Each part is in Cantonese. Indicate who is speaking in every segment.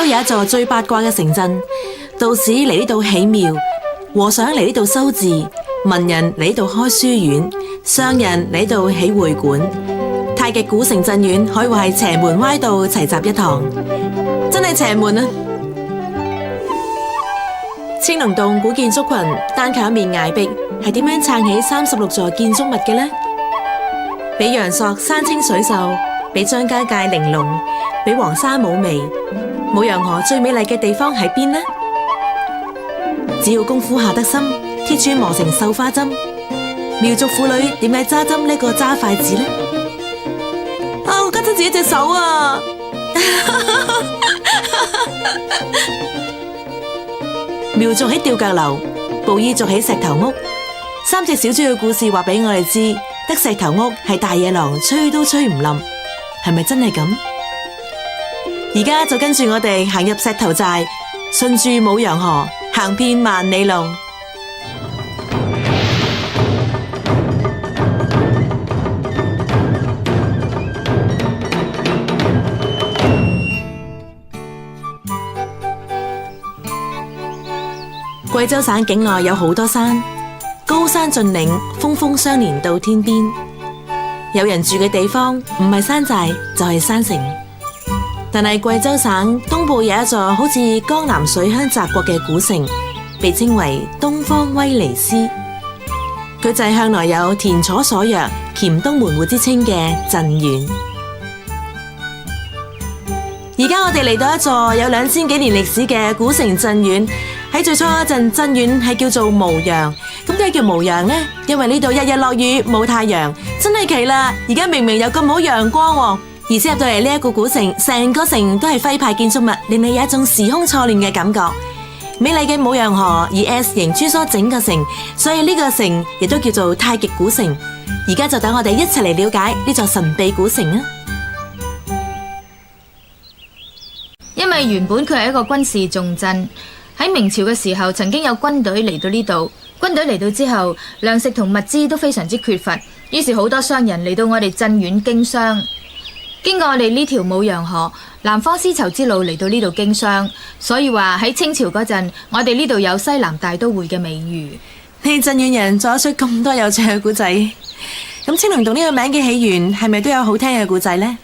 Speaker 1: 有一座最八卦嘅城鎮，道士嚟呢度起廟，和尚嚟呢度修寺，文人嚟呢度開書院，商人嚟呢度起會館。太極古城鎮院可以話係邪門歪道齊集一堂，真係邪門啊！青龍洞古建築群單靠一面崖壁，係點樣撐起36座建築物嘅呢？比陽朔山清水秀，比張家界玲瓏，比黃沙嫵媚。舞陽河最美麗嘅地方喺邊呢？只要功夫下得深，鐵杵磨成繡花針。苗族婦女點解揸針呢個揸筷子呢？我吉親自己隻手啊！苗族喺吊腳樓，布依族喺石頭屋。三隻小豬嘅故事話俾我哋知，得石頭屋係大野狼吹都吹唔冧，係咪真係咁？而家就跟住我哋行入石頭寨，順住舞陽河，行遍萬里路。貴州省境內有好多山，高山峻嶺，峰峰相連到天邊。有人住嘅地方唔係山寨就係山城。但係貴州省東部有一座好似江南水鄉澤國嘅古城，被稱為東方威尼斯。佢就係向來有田楚所約、黔東門戶之稱嘅鎮縣。而家我哋嚟到一座有2000幾年歷史嘅古城鎮縣。喺最初嗰陣，鎮縣係叫做無陽。咁點解叫無陽呢？因為呢度日日落雨冇太陽，真係奇啦！而家明明有咁好陽光，而且入到嚟呢一個古城，成個城都係徽派建築物，令你有一種時空錯亂嘅感覺。美麗嘅舞陽河以 S 型穿梭整個城，所以呢個城亦都叫做太極古城。而家就等我哋一齊嚟了解呢座神秘古城啊！
Speaker 2: 因為原本佢係一個軍事重鎮。喺明朝嘅時候，曾經有軍隊嚟到呢度。軍隊嚟到之後，糧食同物資都非常之缺乏，於是好多商人嚟到我哋鎮縣經商。經過我哋呢條舞陽河，南方絲綢之路嚟到呢度經商，所以話喺清朝嗰陣，我哋呢度有西南大都會嘅美譽。
Speaker 1: 你鎮縣人做得出咁多有趣嘅故仔，咁青龍洞呢個名嘅起源係咪都有好聽嘅故仔呢？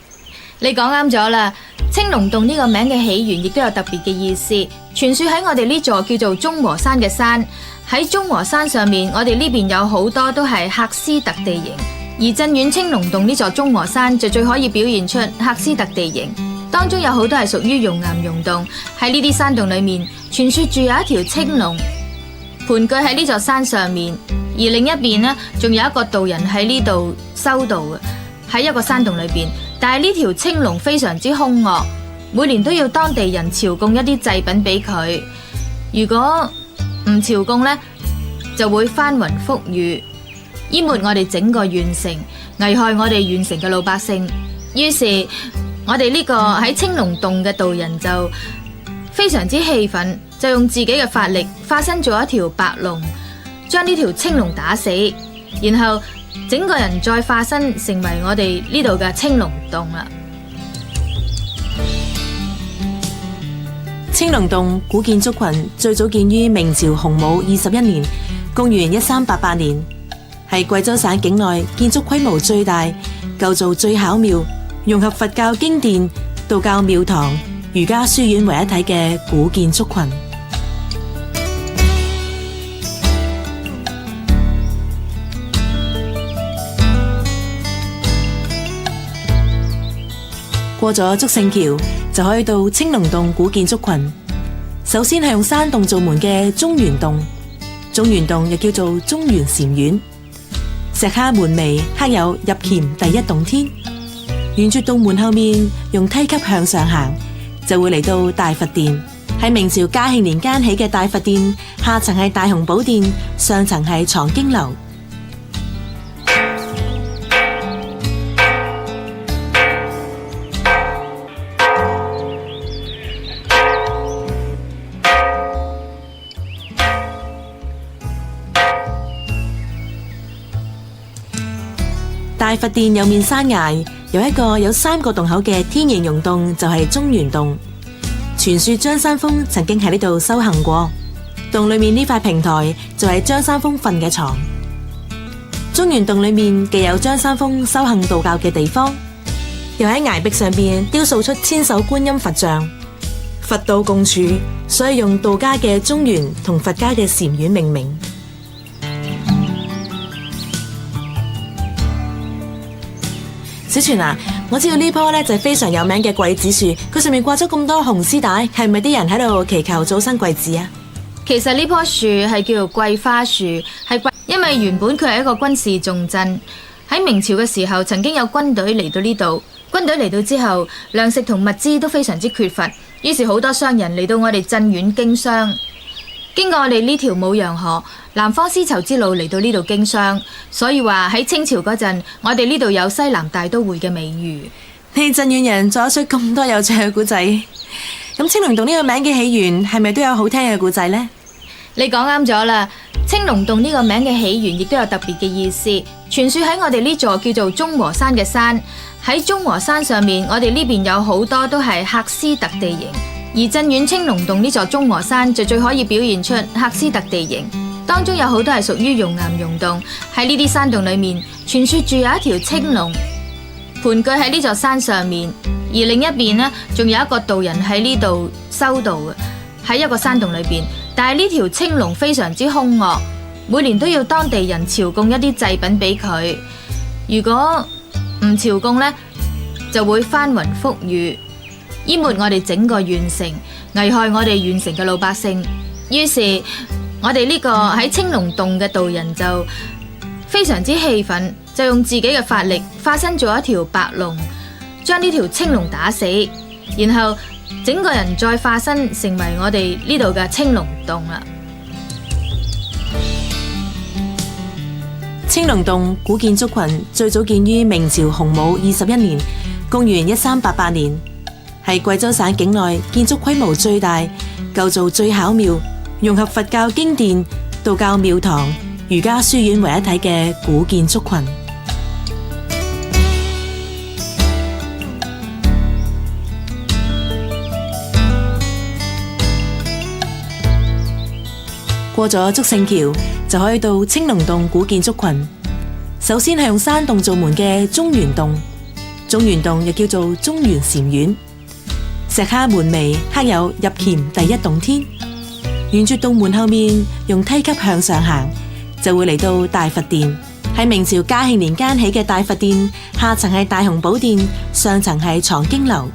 Speaker 2: 你講啱咗啦，青龍洞呢個名嘅起源亦都有特別嘅意思。傳說喺我哋呢座叫做中和山嘅山，喺中和山上面，我哋呢邊有好多都係喀斯特地形，而鎮縣青龍洞呢座中和山就最可以表現出喀斯特地形。當中有好多係屬於熔岩溶洞，喺呢啲山洞裏面，傳說住有一條青龍盤踞喺呢座山上面，而另一邊呢，仲有一個道人喺呢度修道嘅，喺一個山洞裏邊。但係呢條青龍非常之兇惡，每年都要當地人朝貢一啲祭品俾佢。如果唔朝貢呢，就會翻雲覆雨，淹沒我哋整個縣城，危害我哋縣城嘅老百姓。於是我哋呢個喺青龍洞嘅道人就非常之氣憤，就用自己嘅法力化身做一條白龍，將呢條青龍打死，然後整個人再化身成為我哋呢度嘅青龍洞啦。
Speaker 1: 青龍洞古建築群最早建於明朝洪武21年，公元1388年，係貴州省境內建築規模最大、構造最巧妙、融合佛教經典、道教廟堂、儒家書院為一體嘅古建築群。過咗竹勝橋就可以到青龍洞古建築群。首先係用山洞做門嘅中元洞，中元洞又叫做中元禪院，石刻門楣刻有入黔第一洞天。沿住洞門後面用梯級向上行，就會嚟到大佛殿。喺明朝嘉慶年間起嘅大佛殿，下層係大雄寶殿，上層係藏經樓。大佛殿有面山崖，有一個有3個洞口嘅天然溶洞，就係中元洞。傳說張三豐曾經喺呢度修行過，洞裏面呢塊平台就係張三豐瞓嘅床。中原洞裏面既有張三豐修行道教嘅地方，又喺崖壁上邊雕塑出千手觀音佛像，佛道共處，所以用道家嘅中原同佛家嘅禪院命名。小泉啊，我知道呢棵呢就係非常有名嘅桂子樹，佢上面掛咗咁多紅絲帶，係咪啲人喺度祈求早生貴子啊？
Speaker 2: 其實呢棵樹係叫做桂花樹，因為原本佢係一個軍事重鎮，喺明朝嘅時候曾經有軍隊嚟到呢度，軍隊嚟到之後，糧食同物資都非常之缺乏，於是好多商人嚟到我哋鎮縣經商。經過我哋呢條舞陽河、南方絲綢之路嚟到呢度經商，所以話喺清朝嗰陣，我哋呢度有西南大都會嘅美譽。
Speaker 1: 你鎮縣人做得出咁多有趣嘅故仔，咁青龍洞呢個名嘅起源係咪都有好聽嘅故仔呢？
Speaker 2: 你講啱咗啦，青龍洞呢個名嘅起源亦都有特別嘅意思。傳說喺我哋呢座叫做中和山嘅山，喺中和山上面，我哋呢邊有好多都係喀斯特地形。而鎮縣青龍洞呢座中和山就最可以表現出喀斯特地形，當中有好多係屬於熔岩溶洞。喺呢啲山洞裏面，傳說住有一條青龍盤踞喺呢座山上面，而另一邊呢，仲有一個道人喺呢度修道嘅，喺一個山洞裏邊。但係呢條青龍非常之兇惡，每年都要當地人朝貢一啲祭品俾佢，如果唔朝貢呢，就會翻雲覆雨，淹沒我哋整個縣城，危害我哋縣城嘅老百姓。於是我哋呢個喺青龍洞嘅道人就非常之氣憤，就用自己嘅法力化身做一條白龍，將呢條青龍打死，然後整個人再化身成為我哋呢度嘅青龍洞啦。
Speaker 1: 青龍洞古建築群最早建於明朝洪武21年，公元1388年，係貴州省境內建築規模最大、構造最巧妙、融合佛教經典、道教廟堂、儒家書院為一體嘅古建築群。過咗竹勝橋就可以到青龍洞古建築群。首先係用山洞做門嘅中原洞，中原洞又叫做中原禪院。石刻門楣刻有入乾第一洞天，沿住洞門後面用梯級向上行，就會嚟到大佛殿。喺明朝嘉慶年間起嘅大佛殿，下層係大雄寶殿，上層係藏經樓。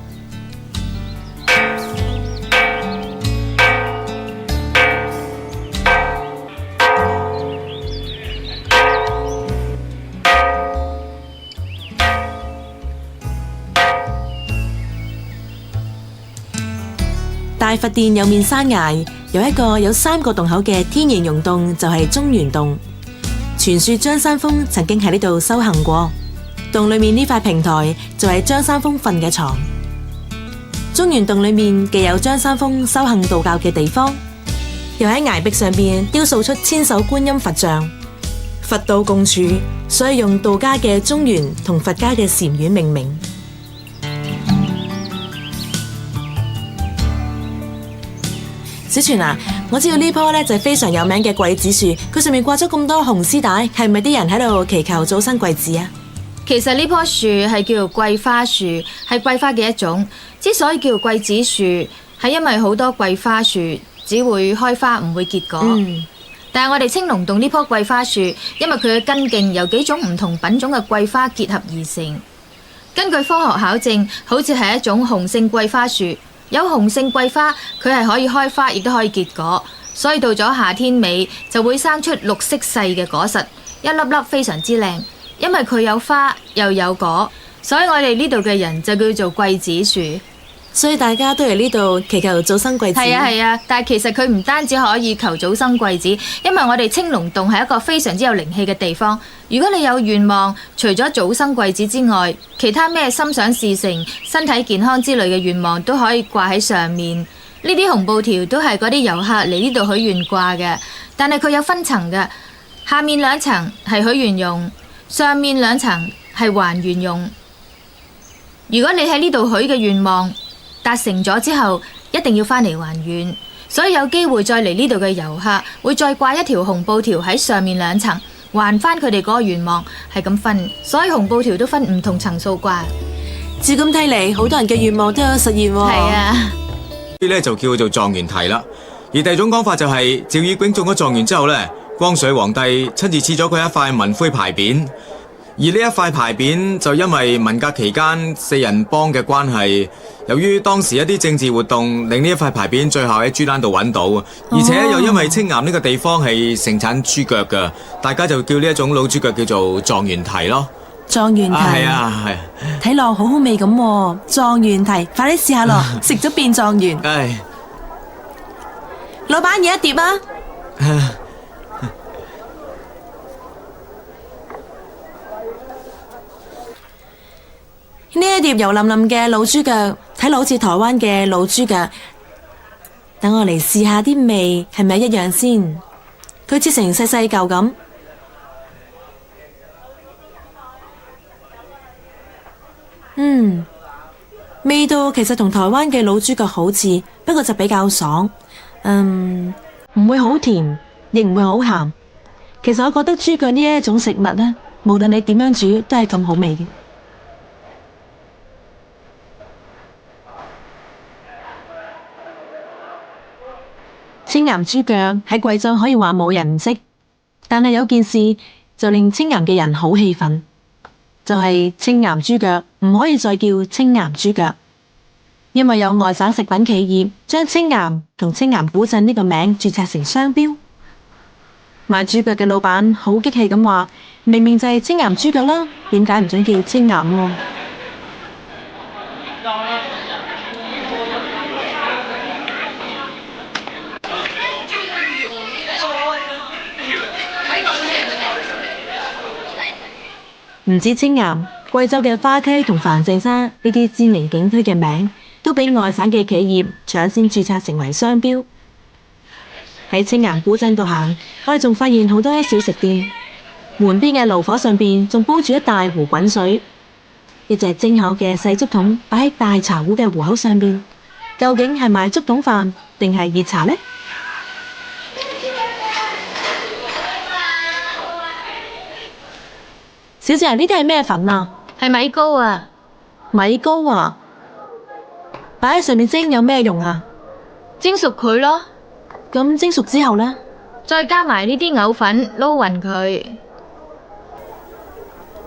Speaker 1: 大佛殿有面山崖，有一個有3個洞口嘅天然溶洞，就係中原洞。傳說張三豐曾經喺呢度修行過，洞裏面呢塊平台就係張三豐瞓嘅床。中原洞裏面既有張三豐修行道教嘅地方，又喺崖壁上邊雕塑出千手觀音佛像，佛道共處，所以用道家嘅中原同佛家嘅禪院命名。小泉啊，我知道呢棵呢就係非常有名嘅桂子樹，佢上面掛咗咁多紅絲帶，係咪啲人喺度祈求早生貴子啊？
Speaker 2: 其實呢棵樹係叫做桂花樹，係桂花嘅一種。之所以叫做桂子樹，係因為好多桂花樹只會開花唔會結果。但係我哋青龍洞呢棵桂花樹，因為佢嘅根莖由幾種唔同品種嘅桂花結合而成。根據科學考證，好似係一種雄性桂花樹。有雄性桂花，佢係可以開花，亦都可以結果，所以到咗夏天尾就會生出綠色細嘅果實，一粒粒非常之靚。因為佢有花又有果，所以我哋呢度嘅人就叫做桂子樹。
Speaker 1: 所以大家都嚟呢度祈求早生貴子。
Speaker 2: 係啊，但係其實佢唔單止可以求早生貴子，因為我哋青龍洞係一個非常之有靈氣嘅地方。如果你有願望，除咗早生貴子之外，其他咩心想事成、身體健康之類嘅願望都可以掛喺上面。呢啲紅布條都係嗰啲遊客嚟呢度許願掛嘅，但係佢有分層嘅，下面2層係許願用，上面2層係還願用。如果你喺呢度許嘅願望達成咗之後，一一定要返嚟還願。所以有機會再嚟呢度嘅遊客會再掛一條紅布條喺上面2層，還返佢哋嗰個願望，係咁分。所以紅布條都分唔同層數掛。
Speaker 1: 照咁睇嚟，好多人嘅願望都有實現喎。
Speaker 2: 係啊，
Speaker 3: 呢啲就叫做狀元題啦。而第二種講法就係趙以迥中咗狀元之後呢，光緒皇帝親自賜咗佢一塊文徽牌匾。而呢一塊牌匾就因為文革期間4人幫嘅關係，由於當時一啲政治活動，令呢一塊牌匾最後喺豬欄度揾到，而且又因為青岩呢個地方係盛產豬腳㗎，大家就叫呢一種老豬腳叫做狀元蹄咯。
Speaker 1: 狀元蹄
Speaker 3: 係啊，
Speaker 1: 睇落好好味咁喎。狀元蹄，快啲試下咯，食咗變狀元。
Speaker 3: 唉，
Speaker 1: 老闆，要一碟啊！呢一碟油淋淋嘅老豬腳，睇落好似台灣嘅老豬腳。等我嚟試下啲味係咪一樣先。佢切成細細嚿咁，味道其實同台灣嘅老豬腳好似，不過就比較爽。唔會好甜，亦唔會好鹹。其實我覺得豬腳呢一種食物呢，無論你點樣煮都係咁好味嘅。青岩豬腳喺貴州可以話冇人唔識，但係有件事就令青岩嘅人好氣憤，就係青岩豬腳唔可以再叫青岩豬腳，因為有外省食品企業將青岩同青岩古鎮呢個名註冊成商標。賣豬腳嘅老闆好激氣咁話：明明就係青岩豬腳啦，點解唔准叫青岩喎？唔止青岩，貴州嘅花溪同梵淨沙呢啲知名景區嘅名，都俾外省嘅企業搶先註冊成為商標。喺青岩古鎮度行，我哋仲發現好多啲小食店，門邊嘅爐火上邊仲煲住一大壺滾水，一隻蒸口嘅細竹筒擺喺大茶壺嘅壺口上邊，究竟係賣竹筒飯定係熱茶呢？小姐，呢啲係咩粉啊？
Speaker 2: 係米糕啊！
Speaker 1: 米糕啊！擺喺上面蒸有咩用啊？
Speaker 2: 蒸熟佢咯。
Speaker 1: 咁蒸熟之後呢？
Speaker 2: 再加埋呢啲藕粉撈勻佢。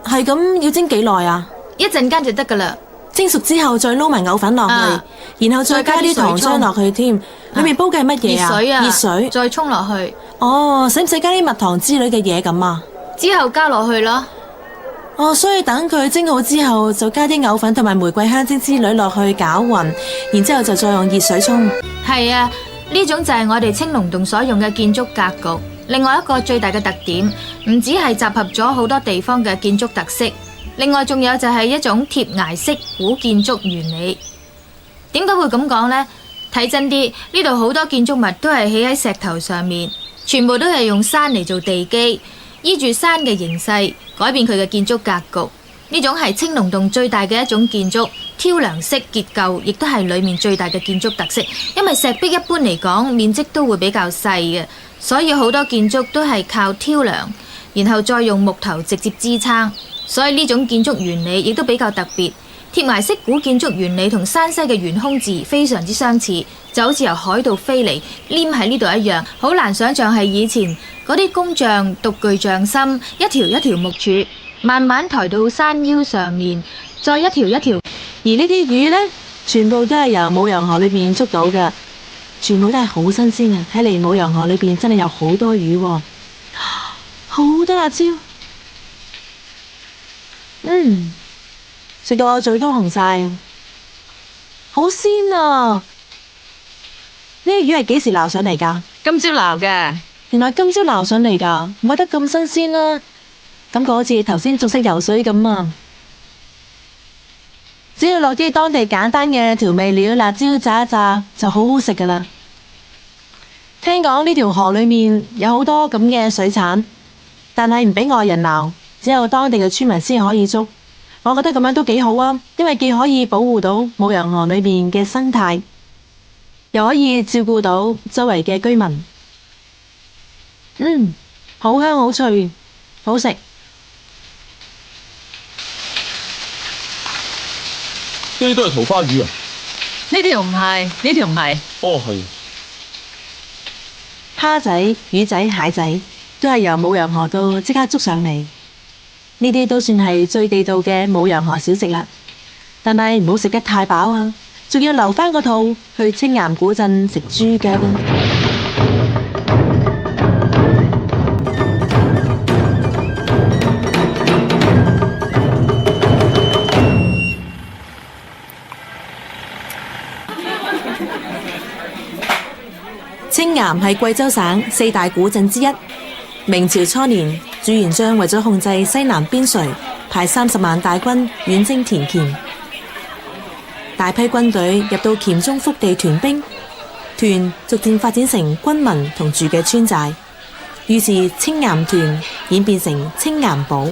Speaker 1: 係咁要蒸幾耐啊？
Speaker 2: 一陣間就得噶啦。
Speaker 1: 蒸熟之後再撈埋藕粉落去，然後再加啲糖漿落去添。裏面煲嘅係乜嘢啊？
Speaker 2: 熱水啊！
Speaker 1: 熱水
Speaker 2: 再沖落去。
Speaker 1: 哦，使唔使加啲蜜糖之類嘅嘢咁啊？
Speaker 2: 之後加落去咯。
Speaker 1: 哦，所以等佢蒸好之後，就加啲藕粉同埋玫瑰香精之類落去攪勻，然之後就再用熱水沖。
Speaker 2: 係啊，呢種就係我哋青龍洞所用嘅建築格局。另外一個最大嘅特點，唔止係集合咗好多地方嘅建築特色，另外仲有就係一種貼崖式古建築原理。點解會咁講呢？睇真啲，呢度好多建築物都係起喺石頭上面，全部都係用山嚟做地基，依住山嘅形勢改變佢嘅建築格局。呢種係青龍洞最大嘅一種建築，挑梁式結構亦都係裏面最大嘅建築特色。因為石壁一般嚟講面積都會比較細嘅，所以好多建築都係靠挑梁，然後再用木頭直接支撐。所以呢種建築原理亦都比較特別。貼崖式古建築原理同山西嘅懸空字非常之相似，就好似由海度飛嚟黏喺呢度一樣，好難想象係以前嗰啲工匠獨具匠心，一條一條木柱慢慢抬到山腰上面，再一條一條。
Speaker 1: 而呢啲魚呢，全部都係由舞陽河裏邊捉到嘅，全部都係好新鮮啊！睇嚟舞陽河裏邊真係有好多魚喎，好多辣椒。食到我嘴都紅晒，好鮮啊！呢啲魚係幾時撈上嚟㗎？
Speaker 4: 今朝撈嘅。
Speaker 1: 原來今朝撈上嚟㗎，唔怪得咁新鮮啦。感覺好似頭先仲識游水咁啊！只要落啲當地簡單嘅調味料，辣椒炸一炸就好好食㗎啦。聽講呢條河裏面有好多咁嘅水產，但係唔俾外人撈，只有當地嘅村民先可以捉。我覺得咁樣都幾好啊，因為既可以保護到舞陽河裏面嘅生態，又可以照顧到周圍嘅居民。好香好脆，好食。
Speaker 4: 呢啲都係桃花魚啊！
Speaker 5: 呢條唔係，呢條唔係。
Speaker 4: 哦，係。
Speaker 1: 蝦仔、魚仔、蟹仔都係由舞陽河度即刻捉上嚟，呢啲都算係最地道嘅舞陽河小食啦。但係唔好食得太飽啊，仲要留返個肚去青岩古鎮食豬腳。青岩係貴州省4大古鎮之一。明朝初年，朱元璋為咗控制西南邊陲，派30萬大軍遠征田黔。大批軍隊入到黔中腹地屯兵，屯逐漸發展成軍民同住嘅村寨，於是青岩屯演變成青岩堡，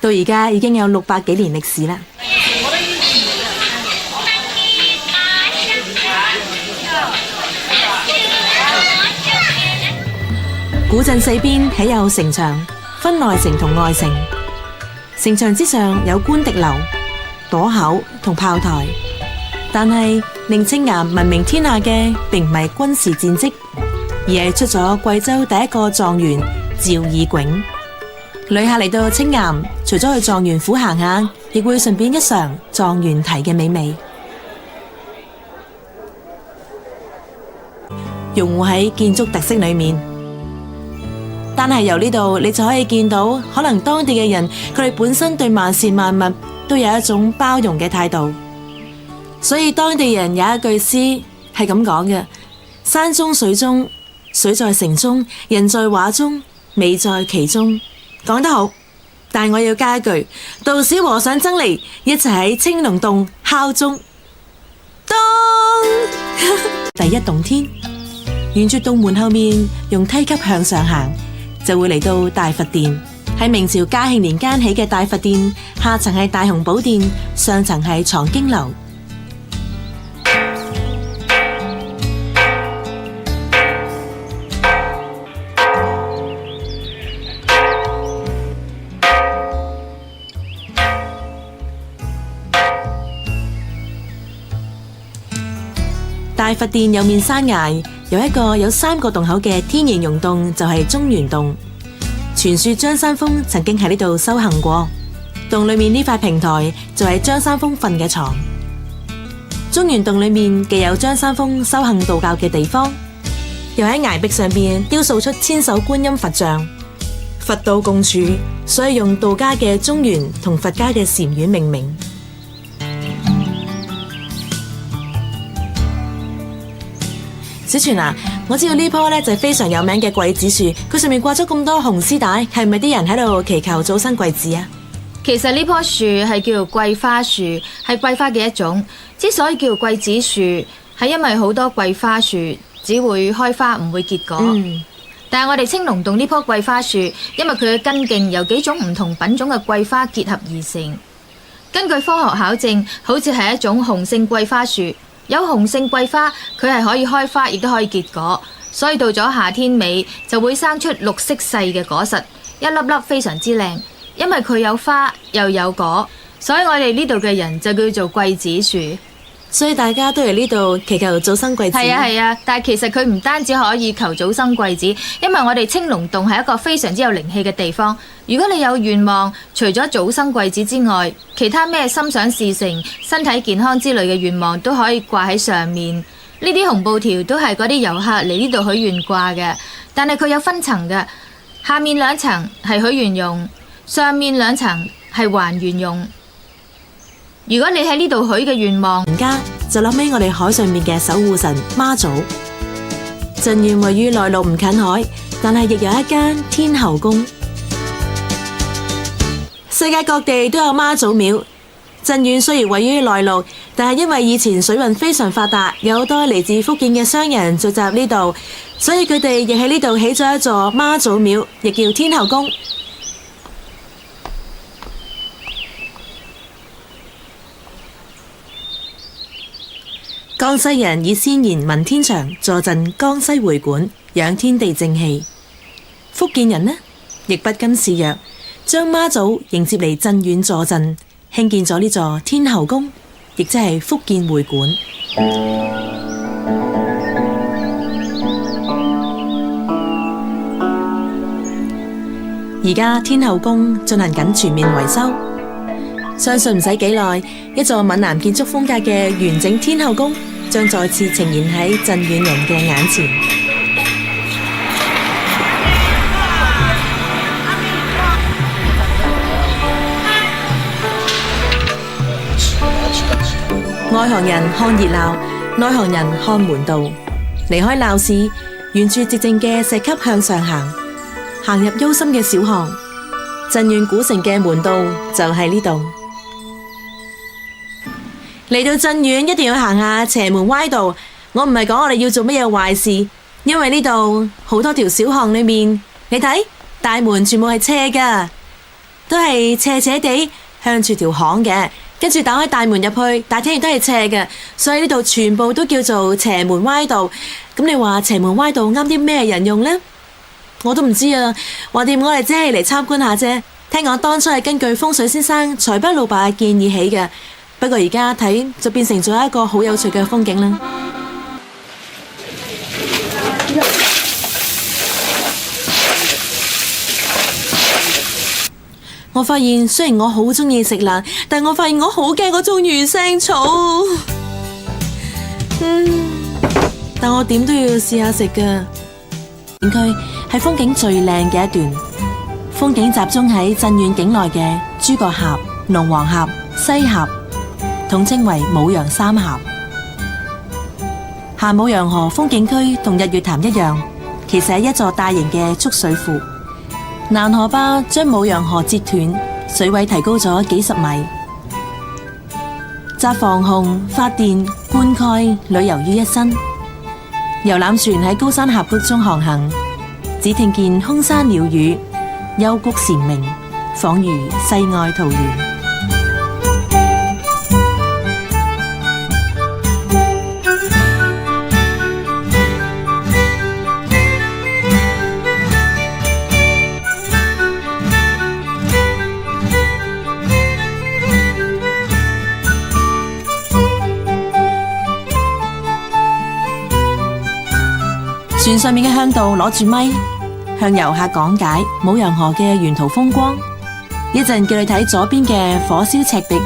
Speaker 1: 到而家已經有600幾年歷史啦。古鎮4邊起有城牆，分內城同外城。城牆之上有官敵樓、垛口同炮台，但係令青岩聞名天下嘅並唔係軍事戰績，而係出咗貴州第一個狀元趙以迥。旅客嚟到青岩，除咗去狀元府行下，亦會順便一嘗狀元堤嘅美味。融匯喺建築特色裏面。但係由呢度，你就可以見到，可能當地嘅人佢哋本身對萬事萬物都有一種包容嘅態度。所以當地人有一句詩係咁講嘅：山中水中，水在城中，人在畫中，美在其中。講得好，但我要加一句：道士和尚僧尼一齊喺青龍洞敲鐘。當第一洞天，沿住洞門後面用梯級向上行，就會嚟到大佛殿。喺明朝嘉慶年間起嘅大佛殿，下層係大雄寶殿，上層係藏經樓。大佛殿有面山崖，有一個有3個洞口嘅天然溶洞，就係中元洞。傳說張三豐曾經喺呢度修行過，洞裏面呢塊平台就係張三豐瞓嘅床。中元洞裏面既有張三豐修行道教嘅地方，又喺崖壁上邊雕塑出千手觀音佛像，佛道共處，所以用道家嘅中元同佛家嘅禪院命名。小泉啊，我知道呢棵就係非常有名嘅桂子樹，佢上面掛咗咁多紅絲帶，係咪啲人喺度祈求早生貴子啊？
Speaker 2: 其實呢棵樹係叫做桂花樹，係桂花嘅一種。之所以叫做桂子樹，係因為好多桂花樹只會開花唔會結果。但係我哋青龍洞呢棵桂花樹，因為佢嘅根莖由幾種唔同品種嘅桂花結合而成。根據科學考證，好似係一種雄性桂花樹。有雄性桂花，佢係可以開花，亦都可以結果，所以到咗夏天尾就會生出綠色細嘅果實，一粒粒非常之靚。因為佢有花又有果，所以我哋呢度嘅人就叫做桂子樹。
Speaker 1: 所以大家都嚟呢度祈求早生貴子。
Speaker 2: 係啊，但係其實佢唔單止可以求早生貴子，因為我哋青龍洞係一個非常之有靈氣嘅地方。如果你有願望，除咗早生貴子之外，其他咩心想事成、身體健康之類嘅願望都可以掛喺上面。呢啲紅布條都係嗰啲遊客嚟呢度許願掛嘅，但係佢有分層嘅，下面2層係許願用，上面2層係還願用。如果你喺呢度許嘅願望，
Speaker 1: 而家就諗起我哋海上面嘅守護神媽祖。鎮縣位於內陸唔近海，但係亦有一間天后宮。世界各地都有媽祖廟。鎮縣雖然位於內陸，但係因為以前水運非常發達，有好多嚟自福建嘅商人聚集呢度，所以佢哋亦喺呢度起咗一座媽祖廟，亦叫天后宮。江西人以先賢文天祥坐鎮江西會館，養天地正氣。福建人呢，亦不甘示弱，將媽祖迎接嚟鎮遠坐鎮，興建咗呢座天后宮，亦即係福建會館。而家天后宮進行緊全面維修，相信唔使幾耐，一座閩南建築風格嘅完整天后宮將再次呈現喺鎮遠人嘅眼前。外行人看熱鬧，內行人看門道。離開鬧市，沿住寂靜嘅石級向上行，行入幽深嘅小巷，鎮遠古城嘅門道就係呢度。嚟到鎮遠一定要行下邪門歪道。我唔係講我哋要做乜嘢壞事，因為呢度好多條小巷裏面，你睇大門全部係斜噶，都係斜斜地向住條巷嘅。跟住打開大門入去，大廳亦都係斜嘅，所以呢度全部都叫做邪門歪道。咁你話邪門歪道啱啲咩人用呢？我都唔知啊。話掂我哋只係嚟參觀下啫。聽講當初係根據風水先生財不老伯嘅建議起嘅，不過而家睇就變成咗一個好有趣嘅風景啦。我發現雖然我好鍾意食辣，但我發現我好驚嗰種魚腥草。但我點都要試下食㗎。景區係風景最靚嘅一段，風景集中喺鎮遠境內嘅諸葛峽、龍王峽、西峽，統稱為舞陽三峽。下舞陽河風景區同日月潭一樣，其實係一座大型嘅蓄水庫。南河壩將舞陽河截斷，水位提高咗幾十米，集防洪、發電、灌溉、旅遊於一身。遊覽船喺高山峽谷中航行，只聽見空山鳥語，幽谷蟬鳴，仿如世外桃源。船上面嘅向導攞住咪，向遊客講解舞陽河嘅沿途風光。一陣叫你睇左邊嘅火燒赤壁，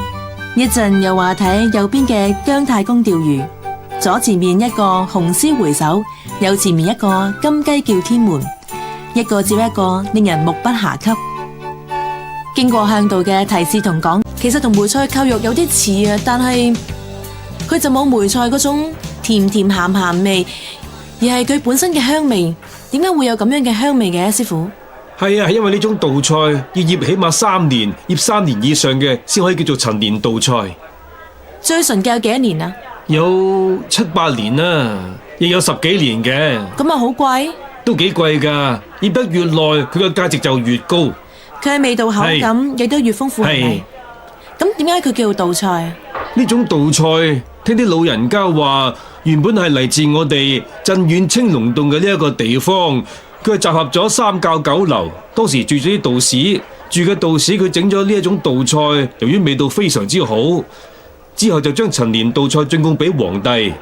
Speaker 1: 一陣又話睇右邊嘅姜太公釣魚。左前面一個紅燒回首，右前面一個金雞叫天門，一個接一個令人目不暇給。經過向導嘅提示同講，其實同梅菜扣肉有啲似啊，但係佢就冇梅菜嗰種甜甜鹹鹹味，而係佢本身嘅香味。點解會有咁樣嘅香味嘅，師傅？
Speaker 6: 係啊，係因為呢種稻菜要醃起碼3年，醃3年以上嘅先可以叫做陳年稻菜。
Speaker 1: 最純嘅有幾多年啊？
Speaker 6: 有7、8年啦，亦有10幾年嘅。
Speaker 1: 咁啊好貴？都
Speaker 6: 幾貴噶，醃得越耐，佢嘅價值就越高。
Speaker 1: 佢嘅味道口感亦都越豐富係咪？咁點解佢叫稻菜？
Speaker 6: 呢種稻菜，聽啲老人家話，原本係嚟自我哋鎮遠青龍洞嘅呢一個地方，佢係集合咗3教9流，當時住咗啲道士，住嘅道士佢整咗呢一種稻菜，由於味道非常之好，之後就將陳年稻菜進貢俾皇帝，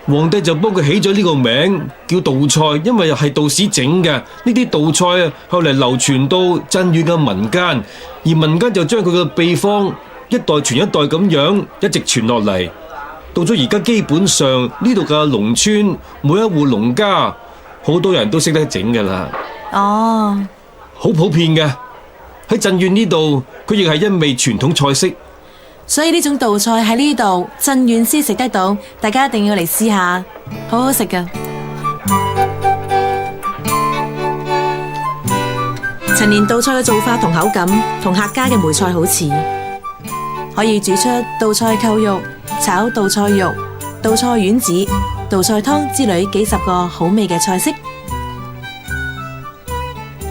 Speaker 6: 皇帝就幫佢起咗呢個名叫稻菜，因為係道士整嘅。呢啲稻菜後嚟流傳到鎮遠嘅民間，而民間就將佢嘅秘方一代傳一代咁樣一直傳落嚟。到咗而家，基本上呢度嘅農村每一戶農家，好多人都識得整㗎啦。
Speaker 1: 哦，
Speaker 6: 好普遍嘅，喺鎮遠呢度，佢亦係一味傳統菜式。
Speaker 1: 所以呢種稻菜喺呢度鎮遠先食得到，大家一定要嚟試下，好好食㗎。陳年稻菜嘅做法同口感同客家嘅梅菜好似，可以煮出稻菜扣肉、炒稻菜肉、稻菜丸子、稻菜湯之類幾十個好味嘅菜式。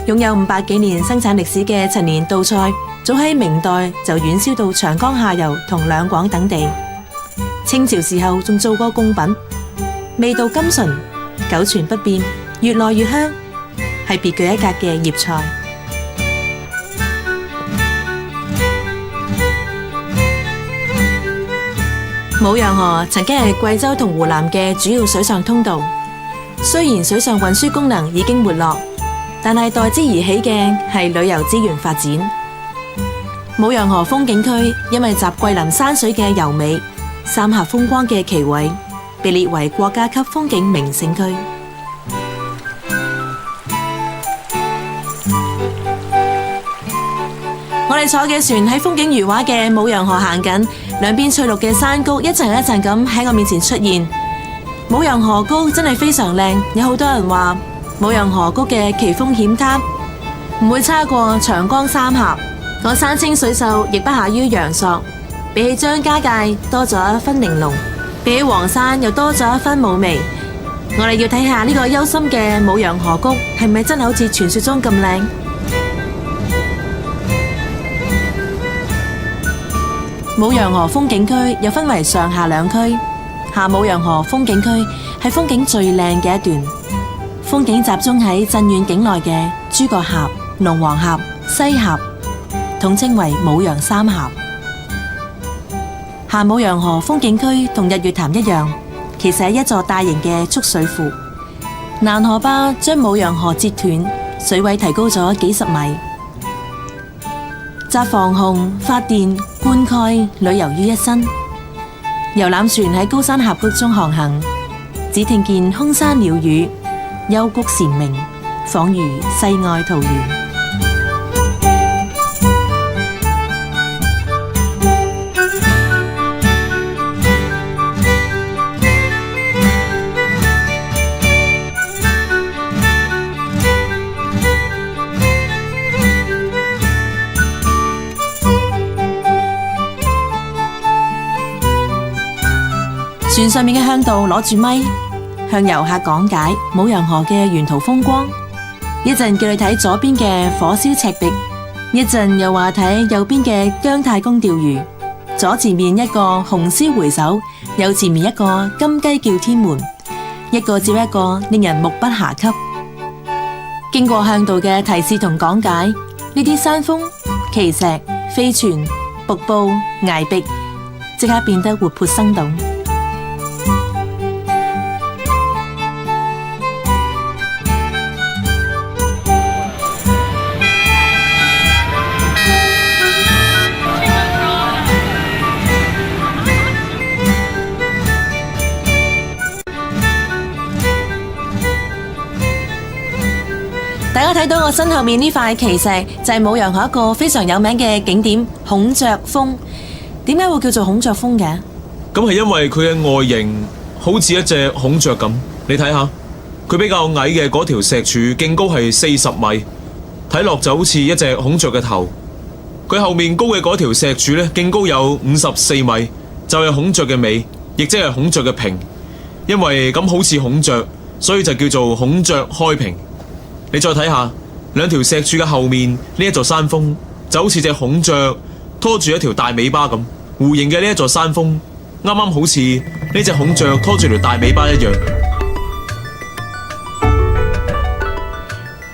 Speaker 1: 擁有500幾年生產歷史嘅陳年稻菜，早喺明代就遠銷到長江下游同兩廣等地。清朝時候仲做過貢品，味道甘醇，久傳不變，越來越香，係別具一格嘅葉菜。舞陽河曾經係貴州同湖南嘅主要水上通道，雖然水上運輸功能已經沒落，但係代之而起嘅係旅遊資源發展。舞陽河風景區因為集桂林山水嘅柔美、三峽風光嘅奇偉，被列為國家級風景名勝區。我哋坐嘅船喺風景如畫嘅舞陽河行緊，兩邊翠綠嘅山谷一層一層咁喺我面前出現。舞陽河谷真係非常靚，有好多人話舞陽河谷嘅奇峰險灘唔會差過長江三峽，嗰山清水秀亦不下於陽朔。比起張家界多咗一分玲瓏，比起黃山又多咗一分嫵媚。我哋要睇下呢個幽深嘅舞陽河谷係咪真係好似傳說中咁靚？舞陽河風景區又分為上下兩區，下舞陽河風景區係風景最靚嘅一段，風景集中喺鎮縣境內嘅諸葛峽、龍王峽、西峽，統稱為舞陽三峽。下舞陽河風景區同日月潭一樣，其實係一座大型嘅蓄水庫，南河壩將舞陽河截斷，水位提高咗幾十米，集防洪、發電、灌溉、旅遊於一身。遊覽船喺高山峽谷中航行，只聽見空山鳥語，幽谷蟬鳴，仿如世外桃源。船上面嘅向導攞住咪，向遊客講解舞陽河嘅沿途風光。一陣叫你睇左邊嘅火燒赤壁，一陣又話睇右邊嘅姜太公釣魚。左前面一個紅燒回首，右前面一個金雞叫天門，一個接一個令人目不暇給。經過向導嘅提示同講解，呢啲山峰、奇石、飛泉、瀑布、崖壁即刻變得活潑生動。大家睇到我身後面呢塊奇石，就係舞陽河一個非常有名嘅景點孔雀峰。點解會叫做孔雀峰嘅？
Speaker 4: 咁係因為佢嘅外形好似一隻孔雀咁。你睇下，佢比較矮嘅嗰條石柱徑高係40米，睇落就好似一隻孔雀嘅頭。佢後面高嘅嗰條石柱呢，徑高有54米，就係孔雀嘅尾，亦即係孔雀嘅屏。因為咁好似孔雀，所以就叫做孔雀開屏。你再睇下兩條石柱嘅後面呢一座山峰，就好似隻孔雀拖住一條大尾巴咁。弧形嘅呢一座山峰，啱啱好似呢隻孔雀拖住條大尾巴一樣。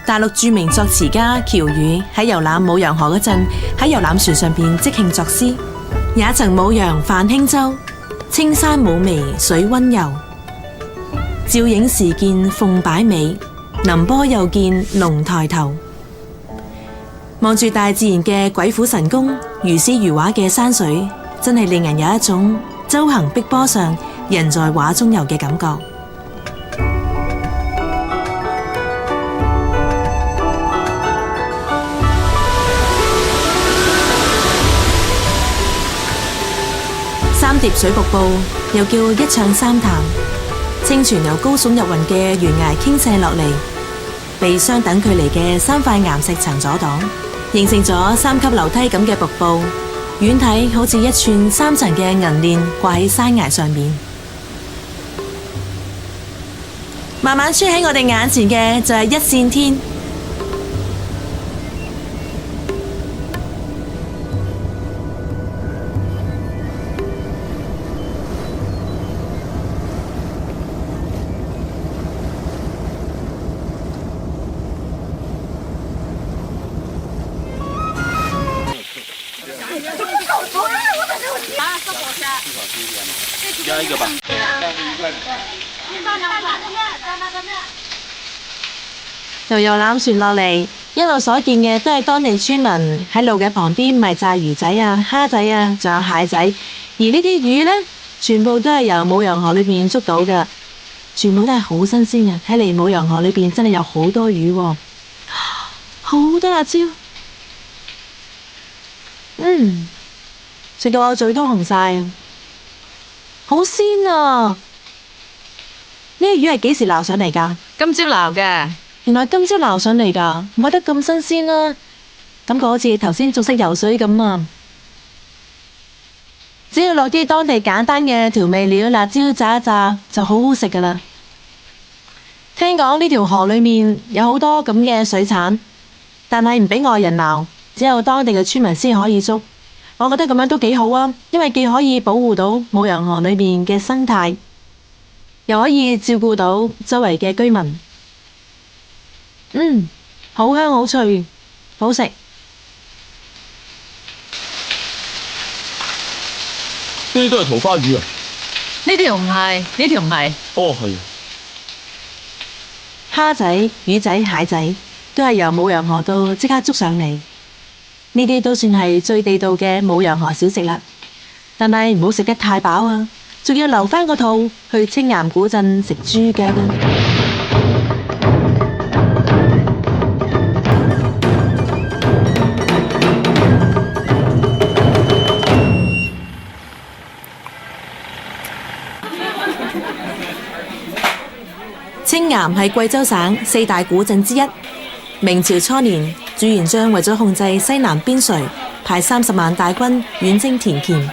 Speaker 1: 大陸著名作詞家喬羽喺遊覽舞陽河嗰陣，喺遊覽船上邊即興作詩：也曾舞陽泛輕舟，青山嫵媚水溫柔。照影時見鳳擺尾，臨波又見龍抬頭。望住大自然嘅鬼斧神工，如詩如畫嘅山水，真係令人有一種舟行碧波上，人在畫中遊嘅感覺。三疊水瀑布又叫一唱三潭，清泉由高聳入雲嘅懸崖傾瀉落嚟，被相等距離嘅三塊岩石層阻擋，形成咗3級樓梯咁嘅瀑布。遠睇好似一串3層嘅銀鏈掛喺山崖上面。慢慢出喺我哋眼前嘅就係一線天。由遊覽船落嚟，一路所見嘅都係當地村民喺路嘅旁邊賣炸魚仔啊、蝦仔啊，仲有蟹仔。而呢啲魚呢，全部都係由舞陽河裏邊捉到嘅，全部都係好新鮮嘅。睇嚟舞陽河裏邊真係有好多魚喎，好多辣椒。食到我嘴都紅晒，好鮮啊！呢啲魚係幾時撈上嚟㗎？
Speaker 5: 今朝撈嘅。
Speaker 1: 原來今朝撈上嚟㗎，唔怪得咁新鮮啦，感覺好似頭先仲識游水咁啊！只要落啲當地簡單嘅調味料，辣椒炸一炸就好好食㗎啦。聽講呢條河裏面有好多咁嘅水產，但係唔俾外人撈，只有當地嘅村民先可以捉。我覺得咁樣都幾好啊，因為既可以保護到舞陽河裏面嘅生態，又可以照顧到周圍嘅居民。好香好脆，好食。
Speaker 4: 呢啲都係桃花魚啊！
Speaker 5: 呢條唔係，呢條唔係。
Speaker 4: 哦，係。
Speaker 1: 蝦仔、魚仔、蟹仔都係由舞陽河度即刻捉上嚟，呢啲都算係最地道嘅舞陽河小食啦。但係唔好食得太飽啊，仲要留返個肚去青岩古鎮食豬腳啊！青岩係貴州省4大古鎮之一。明朝初年，朱元璋為咗控制西南邊陲，派30萬大軍遠征田黔。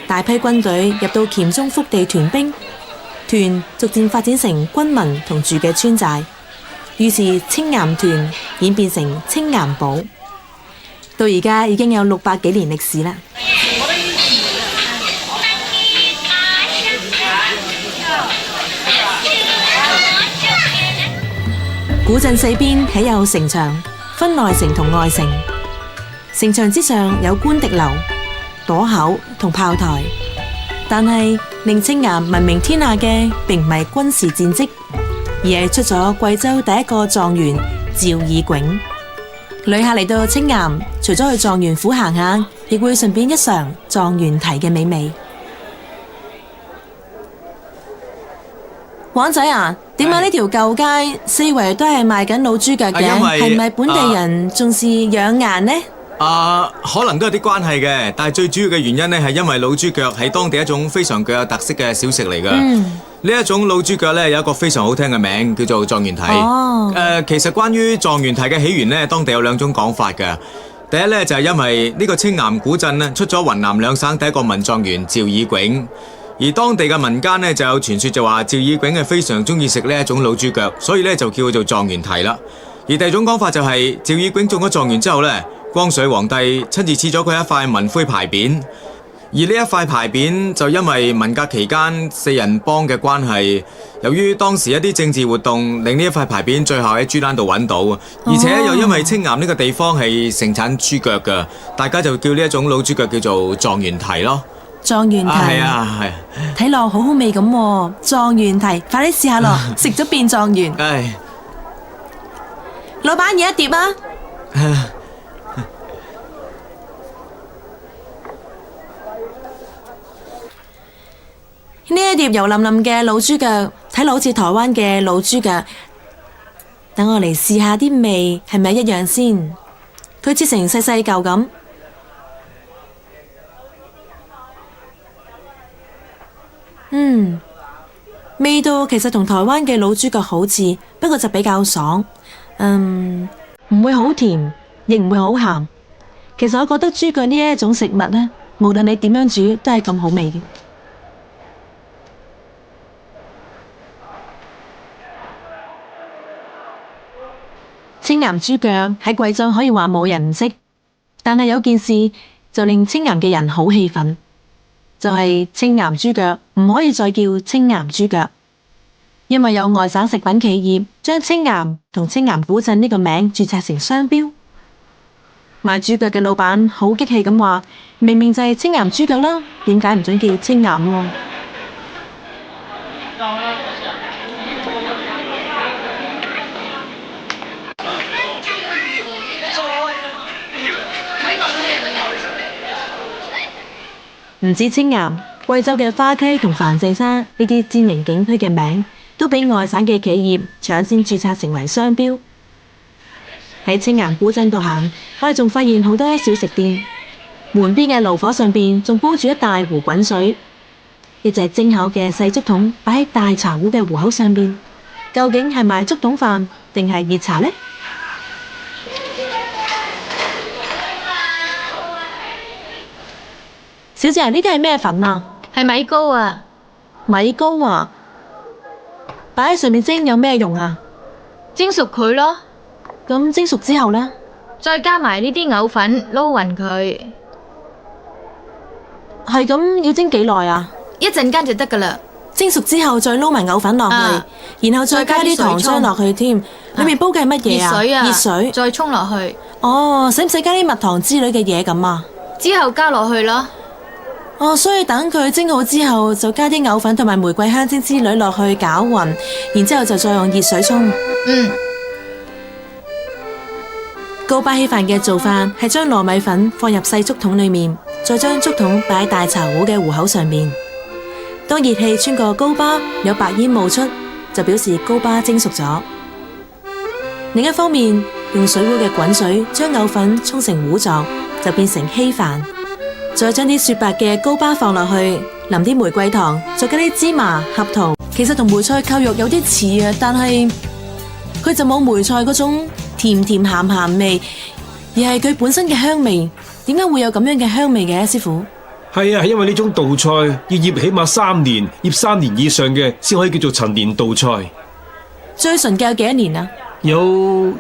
Speaker 1: 大批軍隊入到黔中腹地屯兵，屯逐漸發展成軍民同住嘅村寨，於是青岩屯演變成青岩堡，到而家已經有600幾年歷史啦。古鎮四邊起有城牆，分內城同外城。城牆之上有官敵樓、垛口同炮台，但係令青岩聞名天下嘅，並唔係軍事戰績，而係出咗貴州第一個狀元趙以迥。旅客嚟到青岩，除咗去狀元府行下，亦會順便一嘗狀元蹄嘅美味。王仔啊，點解呢條舊街四圍都係賣緊老豬腳嘅？係咪本地人重視養顏呢？
Speaker 3: 可能都有啲關係嘅，但係最主要嘅原因呢，係因為老豬腳係當地一種非常具有特色嘅小食嚟噶。呢一種老豬腳呢，有一個非常好聽嘅名，叫做狀元蹄。其實關於狀元蹄嘅起源呢，當地有2種講法噶。第一呢，就係因為呢個青岩古鎮呢，出咗雲南2省第一個文狀元趙以迥。而當地嘅民間呢，就有傳說就話趙以迥係非常中意食呢一種老豬腳，所以呢就叫佢做狀元蹄啦。而第2種講法就係趙以迥中咗狀元之後呢，光緒皇帝親自賜咗佢一塊文徽牌匾，而呢一塊牌匾就因為文革期間4人幫嘅關係，由於當時一啲政治活動，令呢一塊牌匾最後喺豬欄度揾到，而且又因為青岩呢個地方係盛產豬腳噶，大家就叫呢一種老豬腳叫做狀元蹄咯。
Speaker 1: 狀元蹄
Speaker 3: 係啊，
Speaker 1: 睇落好好味咁喎。狀元蹄，快啲試下咯，食咗變狀元。老闆要一碟啊！呢一碟油淋淋嘅老豬腳，睇落好似台灣嘅老豬腳。等我嚟試下啲味係咪一樣先。佢切成細細嚿咁。味道其實同台灣嘅老豬腳好似，不過就比較爽。唔會好甜，亦唔會好鹹。其實我覺得豬腳呢一種食物呢，無論你點樣煮都係咁好味嘅。青岩豬腳喺貴州可以話冇人唔識，但係有件事就令青岩嘅人好氣憤。就係青岩豬腳唔可以再叫青岩豬腳，因為有外省食品企業將青岩同青岩古鎮呢個名註冊成商標。賣豬腳嘅老闆好激氣咁話：明明就係青岩豬腳啦，點解唔准叫青岩喎？唔止青岩，貴州嘅花溪同梵淨山呢啲知名景區嘅名，都俾外省嘅企業搶先註冊成為商標。喺青岩古鎮度行，我哋仲發現好多小食店，門邊嘅爐火上邊仲煲住一大壺滾水，一隻蒸口嘅細竹筒擺喺大茶壺嘅壺口上邊，究竟係賣竹筒飯定係熱茶呢？小姐，呢啲係咩粉啊？
Speaker 2: 係米糕啊！
Speaker 1: 米糕啊！擺喺上面蒸有咩用啊？
Speaker 2: 蒸熟佢咯，
Speaker 1: 咁蒸熟之後呢？
Speaker 2: 再加埋呢啲藕粉撈勻佢，
Speaker 1: 係咁要蒸幾耐啊？
Speaker 2: 一陣間就得噶啦。
Speaker 1: 蒸熟之後再撈埋藕粉落去，
Speaker 2: 啊
Speaker 1: 然後再加啲糖漿落去添。裏面煲嘅係乜嘢啊？
Speaker 2: 熱水啊！
Speaker 1: 熱水。
Speaker 2: 再沖落去。
Speaker 1: 哦，使唔使加啲蜜糖之類嘅嘢咁啊？
Speaker 2: 之後加落去咯。
Speaker 1: 哦，所以等佢蒸好之後，就加啲藕粉同埋玫瑰香精之類落去攪勻，然之後就再用熱水沖。糕巴稀飯嘅做法係將糯米粉放入細竹筒裏面，再將竹筒擺喺大茶壺嘅壺口上面。當熱氣穿過糕巴，有白煙冒出，就表示糕巴蒸熟咗。另一方面，用水壺嘅滾水將藕粉沖成糊狀，就變成稀飯。再將啲雪白嘅糕巴放落去，淋啲玫瑰糖，再加啲芝麻、合桃。其實同梅菜扣肉有啲似啊，但係佢就冇梅菜嗰種甜甜鹹鹹味，而係佢本身嘅香味。點解會有咁樣嘅香味嘅，師傅？
Speaker 6: 係啊，係因為呢種稻菜要醃起碼3年，醃3年以上嘅先可以叫做陳年稻菜。
Speaker 1: 最純嘅有幾多年啊？
Speaker 6: 有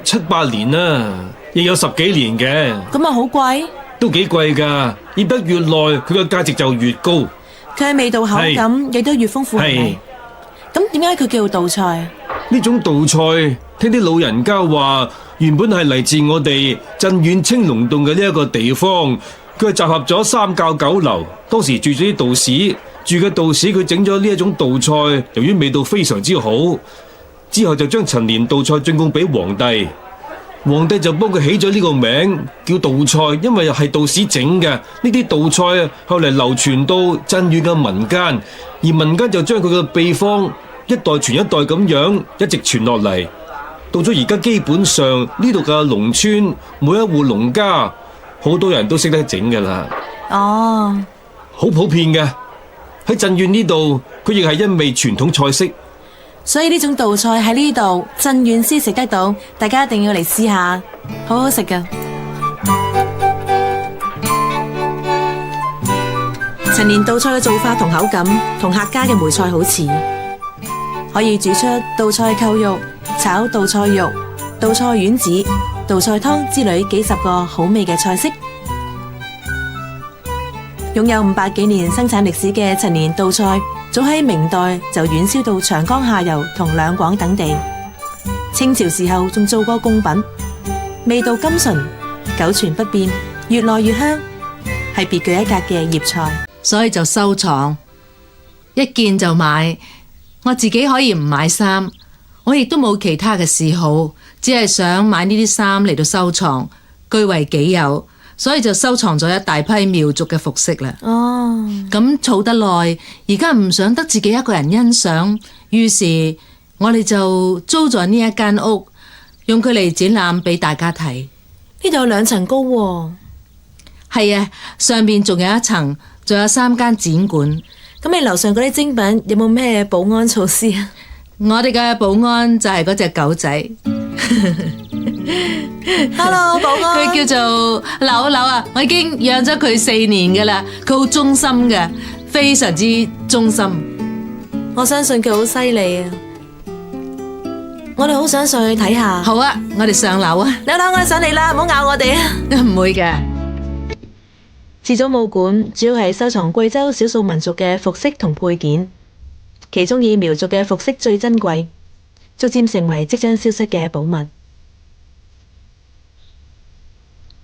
Speaker 6: 7、8年啦，亦有10幾年嘅。
Speaker 1: 咁啊好貴？都
Speaker 6: 幾貴㗎，醃得越耐，佢個價值就越高。
Speaker 1: 佢嘅味道口感亦都越豐富。係。咁點解佢叫稻菜？
Speaker 6: 呢種稻菜，聽啲老人家話，原本係嚟自我哋鎮遠青龍洞嘅呢一個地方，佢係集合咗3教9流，當時住咗啲道士，住嘅道士佢整咗呢一種稻菜，由於味道非常之好，之後就將陳年稻菜進貢俾皇帝。皇帝就幫佢起咗呢個名叫稻菜，因為係道士整嘅。呢啲稻菜後嚟流傳到鎮遠嘅民間，而民間就將佢嘅秘方一代傳一代咁樣一直傳落嚟。到咗而家基本上呢度嘅農村每一戶農家好多人都識得整㗎喇。
Speaker 1: 哦，
Speaker 6: 好普遍嘅，喺鎮遠呢度，佢亦係一味傳統菜式。
Speaker 1: 所以呢種稻菜喺呢度鎮遠先食得到，大家一定要嚟試下，好好食㗎。陳年稻菜嘅做法同口感同客家嘅梅菜好似，可以煮出稻菜扣肉、炒稻菜肉、稻菜丸子、稻菜湯之類幾十個好味嘅菜式。擁有500幾年生產歷史嘅陳年稻菜，早喺明代就遠銷到長江下游同兩廣等地。清朝時候仲做過貢品，味道甘醇，久傳不變，越來越香，係別具一格嘅葉菜。
Speaker 5: 所以就收藏，一見就買。我自己可以唔買衫，我亦都冇其他嘅嗜好，只係想買呢啲衫嚟到收藏，據為己有。所以就收藏咗一大批苗族嘅服飾啦。
Speaker 1: 哦，
Speaker 5: 咁儲得耐，而家唔想得自己一個人欣賞，於是我哋就租咗呢一間屋，用佢嚟展覽俾大家睇。
Speaker 1: 呢度有2層高喎。
Speaker 5: 係啊，上面仲有1層，仲有3間展館。
Speaker 1: 咁你樓上嗰啲精品有冇咩保安措施啊？
Speaker 5: 我哋嘅保安就係嗰隻狗仔。
Speaker 1: Hello， 保安。
Speaker 5: 佢叫做柳柳啊，我已經養咗佢4年噶啦，佢好忠心嘅，非常之忠心。
Speaker 1: 我相信佢好犀利啊！我哋好想上去睇下。
Speaker 5: 好啊，我哋上樓啊！
Speaker 1: 柳柳，我哋上嚟啦，唔好咬我哋啊！
Speaker 5: 唔會嘅。
Speaker 1: 始祖武館主要係收藏貴州少數民族嘅服飾同配件，其中以苗族嘅服飾最珍貴，逐漸成為即將消失嘅寶物。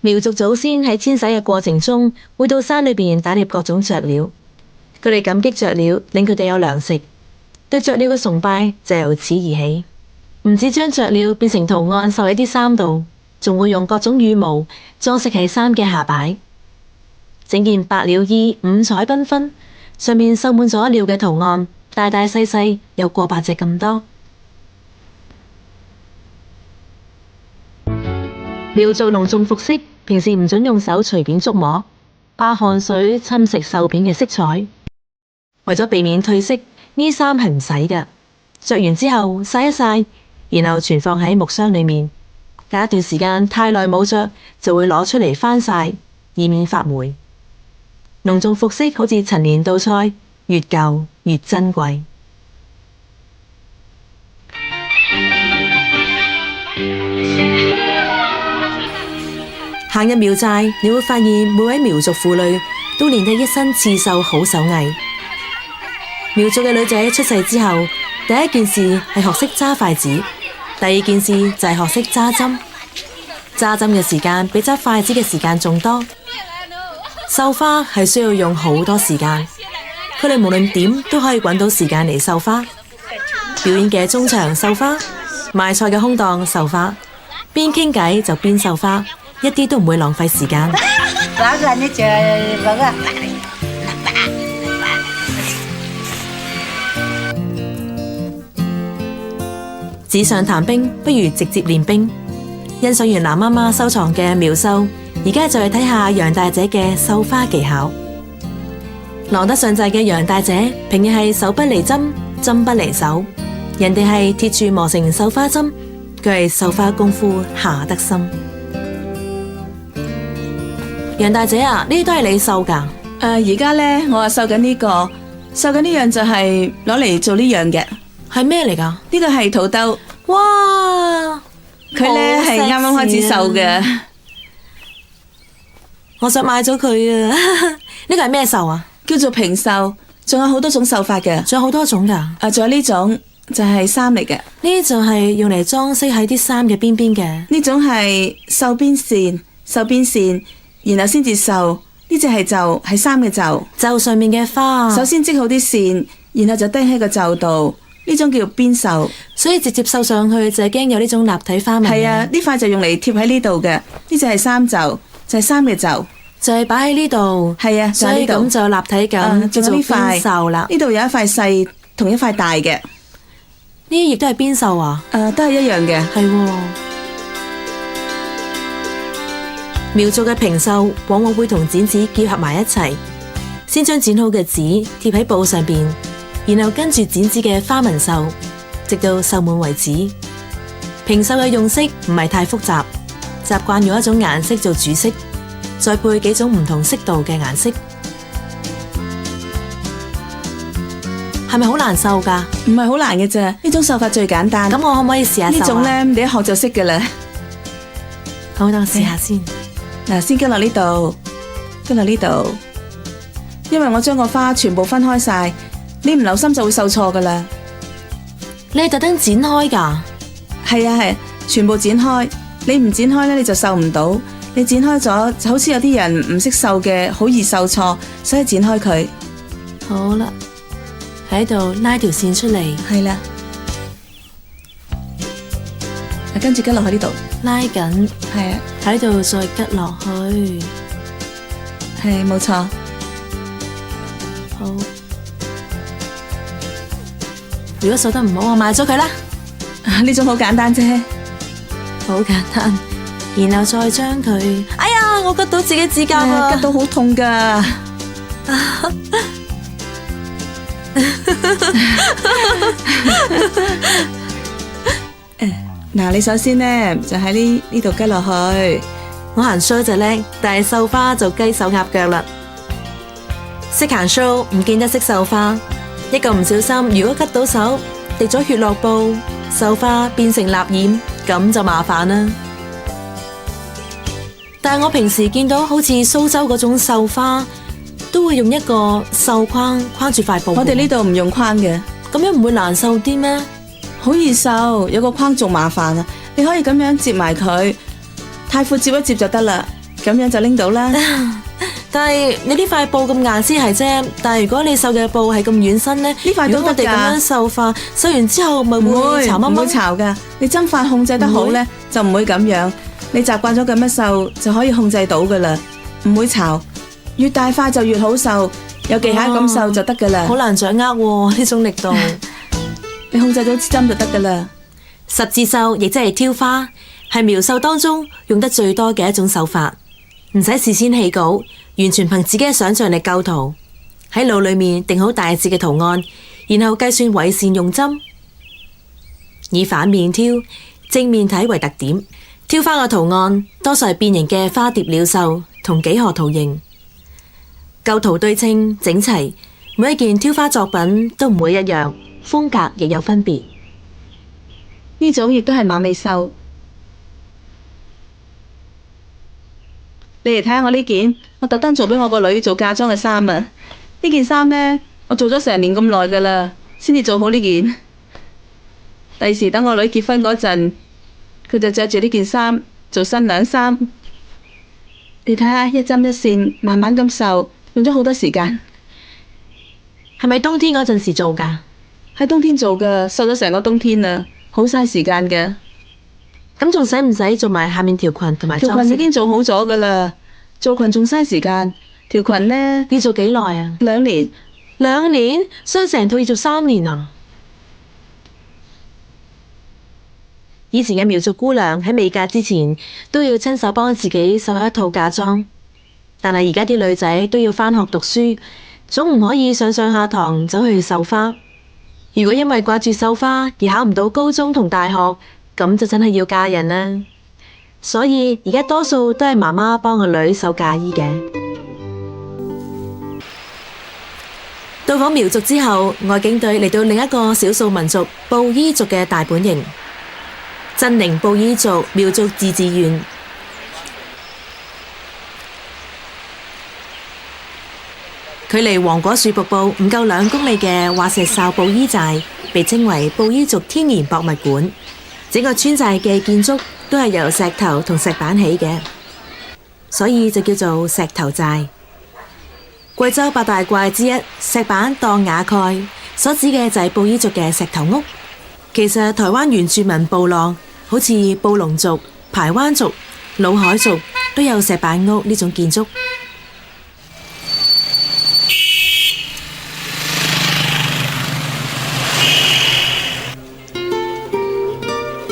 Speaker 1: 苗族祖先喺遷徙嘅過程中，會到山裏邊打獵各種雀鳥。佢哋感激雀鳥，令佢哋有糧食。對雀鳥嘅崇拜就由此而起。唔止將雀鳥變成圖案繡喺啲衫度，仲會用各種羽毛裝飾喺衫嘅下擺。整件白鳥衣五彩繽紛，上面繡滿咗鳥嘅圖案，大大細細有過百隻咁多。苗族隆重服飾，平時唔准用手隨便觸摸，怕汗水侵蝕獸片嘅色彩。為咗避免褪色，呢衫係唔洗嘅。着完之後曬一曬，然後存放喺木箱裏面。隔一段時間太耐冇着，就會攞出嚟翻曬，以免發霉。隆重服飾好似陳年稻菜，越舊越珍貴。行入苗寨，你會發現每位苗族婦女都練得一身刺繡好手藝。苗族嘅女仔出世之後，第一件事係學識揸筷子，第二件事就係學識揸針。揸針嘅時間比揸筷子嘅時間仲多。繡花係需要用好多時間，佢哋無論點都可以搵到時間嚟繡花。表演嘅中場繡花，賣菜嘅空檔繡花，邊傾偈就邊繡花，一啲都唔會浪費時間。紙上談兵，不如直接練兵。欣賞完藍媽媽收藏嘅苗繡，而家就嚟睇下楊大姐嘅繡花技巧。郎得上寨嘅楊大姐，平日係手不離針，針不離手，人哋係鐵杵磨成繡花針，佢係繡花功夫下得深。楊大姐啊，呢啲都係你繡噶？
Speaker 7: 而家呢，我啊繡緊呢個，繡緊呢樣就係攞嚟做呢樣嘅。
Speaker 1: 係咩嚟噶？
Speaker 7: 呢個係土兜，
Speaker 1: 哇！
Speaker 7: 佢呢係啱啱開始繡嘅。
Speaker 1: 我想買咗佢啊！呢個係咩繡啊？
Speaker 7: 叫做平繡，仲有好多種繡法嘅。
Speaker 1: 仲有好多種噶。
Speaker 7: 仲有呢種就係衫嚟嘅。
Speaker 1: 呢就係用嚟裝飾喺啲衫嘅邊邊嘅。
Speaker 7: 呢種係繡邊線，繡邊線，然後先至繡。呢隻係袖，係衫嘅袖。
Speaker 1: 袖上面嘅花，
Speaker 7: 首先織好啲線，然後就釘喺個袖度。呢種叫做邊繡，
Speaker 1: 所以直接繡上去就係驚有呢種立體花紋。
Speaker 7: 係啊，呢塊就用嚟貼喺呢度嘅。呢隻係衫袖，就係衫嘅袖，
Speaker 1: 就係擺喺呢度。
Speaker 7: 係啊，
Speaker 1: 所以咁就立體感，叫做邊繡啦。
Speaker 7: 呢度有一塊細同一塊大嘅，
Speaker 1: 呢啲亦都係邊繡啊？
Speaker 7: 都係一樣嘅。
Speaker 1: 係喎。苗族嘅平繡往往會同剪紙結合埋一齊，先將剪好嘅紙貼喺布上邊，然後跟住剪紙嘅花紋繡，直到繡滿為止。平繡嘅用色唔係太複雜，習慣用一種顏色做主色，再配幾種唔同色度嘅顏色。係咪好難繡噶？
Speaker 7: 唔係好難嘅啫，呢種繡法最簡單。
Speaker 1: 咁我可唔可以試下繡啊？
Speaker 7: 呢種呢，你一學就識噶啦。
Speaker 1: 好，等我試下先。
Speaker 7: 嗱，先跟落呢度，跟落呢度，因為我將個花全部分開晒。你唔留心就會繡錯噶啦。
Speaker 1: 你係特登剪開噶？
Speaker 7: 係啊係，全部剪開。你唔剪開咧，你就繡唔到。你剪開咗，就好似有啲人唔識繡嘅，好易繡錯，所以剪開佢。
Speaker 1: 好啦，喺度拉條線出嚟。
Speaker 7: 係啦，跟住跟落去呢度，
Speaker 1: 拉緊。
Speaker 7: 係啊，
Speaker 1: 喺度再吉落去。
Speaker 7: 係冇錯。
Speaker 1: 好。如果繡得唔好，我賣咗佢啦。
Speaker 7: 呢種好簡單啫，
Speaker 1: 好簡單。然後再將佢，哎呀，我吉到自己指甲啊，
Speaker 7: 吉到好痛噶。嗱，你首先呢，就喺呢度吉落去。
Speaker 1: 我行 show 就叻，但係繡花就雞手鴨腳啦。識行 show 唔見得識繡花。一個唔小心，如果吉到手，滴咗血落布，繡花變成蠟染，咁就麻煩啦。但係我平時見到好似蘇州嗰種繡花，都會用一個繡框框住塊布。
Speaker 7: 我哋呢度唔用框嘅，
Speaker 1: 咁樣唔會難繡啲咩？
Speaker 7: 好易繡，有個框仲麻煩啊！你可以咁樣接埋佢，太闊接一接就得啦。咁樣就拎到啦。
Speaker 1: 但係你呢塊布咁硬先係啫，但係如果你繡嘅布係咁軟身呢，
Speaker 7: 呢塊都
Speaker 1: 如果我哋咁樣繡法，繡完之後咪會巢乜
Speaker 7: 唔會
Speaker 1: 乜？
Speaker 7: 巢噶。你針法控制得好呢，就唔會咁樣。你習慣咗咁樣繡就可以控制到噶啦，唔會巢。越大塊就越好繡，有技巧咁繡就得噶啦。
Speaker 1: 好難掌握喎呢種力度。
Speaker 7: 你控制到支針就得噶啦。
Speaker 1: 十字繡亦即係挑花，係苗繡當中用得最多嘅一種繡法，唔使事先起稿，完全憑自己嘅想象力構圖，喺腦裏面定好大致嘅圖案，然後計算緯線用針，以反面挑，正面睇為特點。挑花嘅圖案多數係變形嘅花蝶鳥獸同幾何圖形，構圖對稱整齊，每一件挑花作品都唔會一樣，風格亦有分別。
Speaker 7: 呢種亦都係馬尾繡。你嚟睇下我呢件，我特登做俾我個女做嫁妝嘅衫啊！呢件衫呢，我做咗成年咁耐噶啦，先至做好呢件。第時等我女結婚嗰陣，佢就着住呢件衫做新娘衫。你睇下一針一線，慢慢咁繡，用咗好多時間。
Speaker 1: 係咪冬天嗰陣時做㗎？
Speaker 7: 喺冬天做噶，繡咗成個冬天啦，好嘥時間嘅。
Speaker 1: 咁仲使唔使做埋下面條裙同埋
Speaker 7: 條
Speaker 1: 裝飾？
Speaker 7: 裙已經做好咗噶啦，做裙仲嘥時間。條裙呢，
Speaker 1: 要做幾耐啊
Speaker 7: 2年。
Speaker 1: 2年，所以成套要做3年啊！以前嘅苗族姑娘喺未嫁之前都要親手幫自己繡一套嫁妝，但係而家啲女仔都要返學讀書，總唔可以上下堂走去繡花。如果因為掛住繡花而考唔到高中同大學，咁就真係要嫁人啦。所以而家多數都係媽媽幫個女繡嫁衣嘅。到訪苗族之後，外景隊嚟到另一個少數民族布依族嘅大本營——鎮寧布依族苗族自治縣。距離黃果樹瀑布唔夠2公里嘅滑石哨布依寨，被稱為布依族天然博物館。整個村寨嘅建築都係由石頭同石板起嘅，所以就叫做石頭寨。貴州8大怪之一石板當瓦蓋，所指嘅就係布依族嘅石頭屋。其實台灣原住民部落好似布農族、排灣族、魯凱族都有石板屋呢種建築。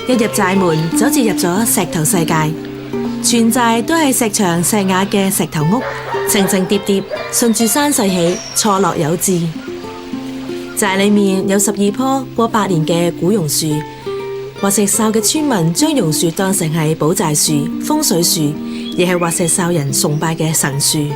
Speaker 1: 一入寨門就好似入咗石頭世界，全寨都係石牆石瓦嘅石頭屋，層層疊疊，順住山勢起，錯落有致。寨裏面有12棵過百年嘅古榕樹，滑石哨嘅村民將榕樹當成係保寨樹、風水樹，亦係滑石哨人崇拜嘅神樹。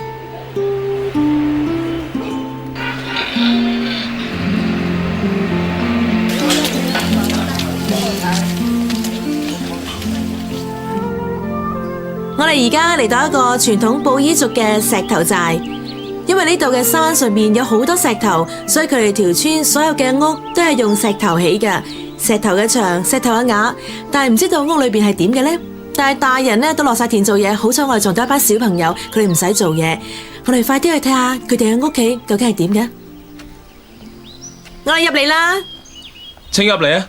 Speaker 1: 我哋而家嚟到一個傳統布依族嘅石頭寨，因為呢度嘅山上面有好多石頭，所以佢哋條村所有嘅屋都係用石頭起嘅，石頭嘅牆、石頭嘅瓦。但係唔知道屋裏邊係點嘅呢？但係大人呢都落晒田做嘢，好彩我哋撞到一班小朋友，佢哋唔使做嘢。我哋快啲去睇下佢哋嘅屋企究竟係點嘅。我哋入嚟啦，
Speaker 4: 請入嚟啊！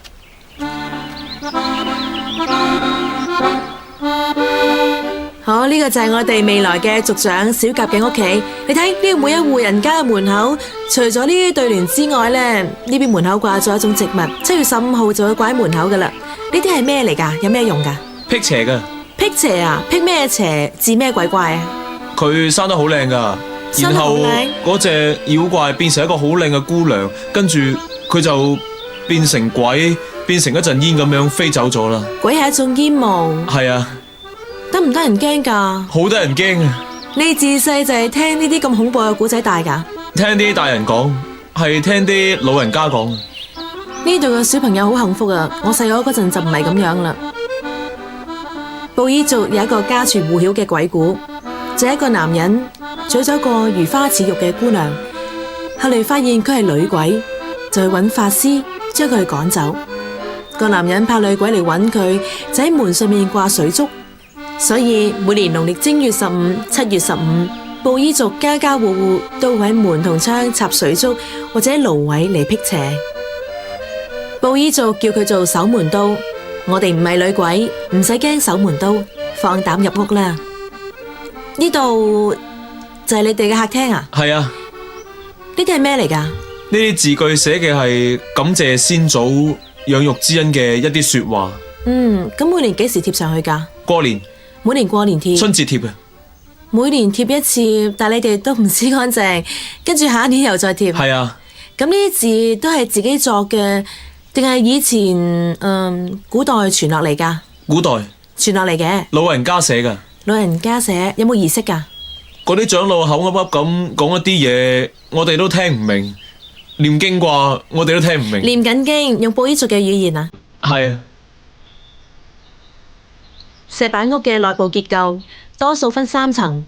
Speaker 1: 好，呢個就係我哋未來嘅族長小甲嘅屋企。你睇呢個每一戶人家嘅門口，除咗呢啲對聯之外呢，呢邊門口掛咗一種植物，7月15號就會掛喺門口噶啦。呢啲係咩嚟噶？有咩用噶？
Speaker 4: 辟邪噶，
Speaker 1: 辟邪啊？辟咩邪？治咩鬼怪啊？
Speaker 4: 佢生得好靚噶，然後嗰隻妖怪變成一個好靚嘅姑娘，跟住佢就變成鬼，變成一陣煙咁樣飛走咗啦。
Speaker 1: 鬼係一種煙霧。
Speaker 4: 係啊。
Speaker 1: 得唔得人驚噶？
Speaker 4: 好得人驚啊！
Speaker 1: 你自細就係聽呢啲咁恐怖嘅古仔大噶？
Speaker 4: 聽啲大人講，係聽啲老人家講。
Speaker 1: 呢度嘅小朋友好幸福啊！我細個嗰陣就唔係咁樣啦。布依族有一個家傳戶曉嘅鬼故，就係一個男人娶咗個如花似玉嘅姑娘，後嚟發現佢係女鬼，就去揾法師將佢趕走。個男人怕女鬼嚟揾佢，就喺門上面掛水燭。所以每年農曆正月15、7月15，布依族家家戶戶都會喺門同窗插水竹或者蘆葦嚟辟邪。布依族叫佢做守門刀。我哋唔係女鬼，唔使驚守門刀，放膽入屋啦。呢度就係你哋嘅客廳啊？
Speaker 4: 係啊，
Speaker 1: 呢啲係咩嚟㗎？
Speaker 4: 呢啲字句寫嘅係感謝先祖養育之恩嘅一啲說話。
Speaker 1: 咁每年幾時貼上去㗎？
Speaker 4: 過年、
Speaker 1: 每年過年貼。
Speaker 4: 春節貼嘅。
Speaker 1: 每年貼一次，但你哋都唔撕乾淨，跟住下一年又再貼。
Speaker 4: 係啊。
Speaker 1: 咁呢啲字都係自己作嘅，定係以前古代傳落嚟㗎？
Speaker 4: 古代
Speaker 1: 傳落嚟嘅。
Speaker 4: 老人家寫㗎。
Speaker 1: 老人家寫，有冇儀式㗎？
Speaker 4: 嗰啲長老口噏噏咁講一啲嘢，我哋都聽唔明。念經啩，我哋都聽唔明。
Speaker 1: 念緊經，用布依族嘅語言啊？
Speaker 4: 係啊。
Speaker 1: 石板屋嘅內部結構多數分3層，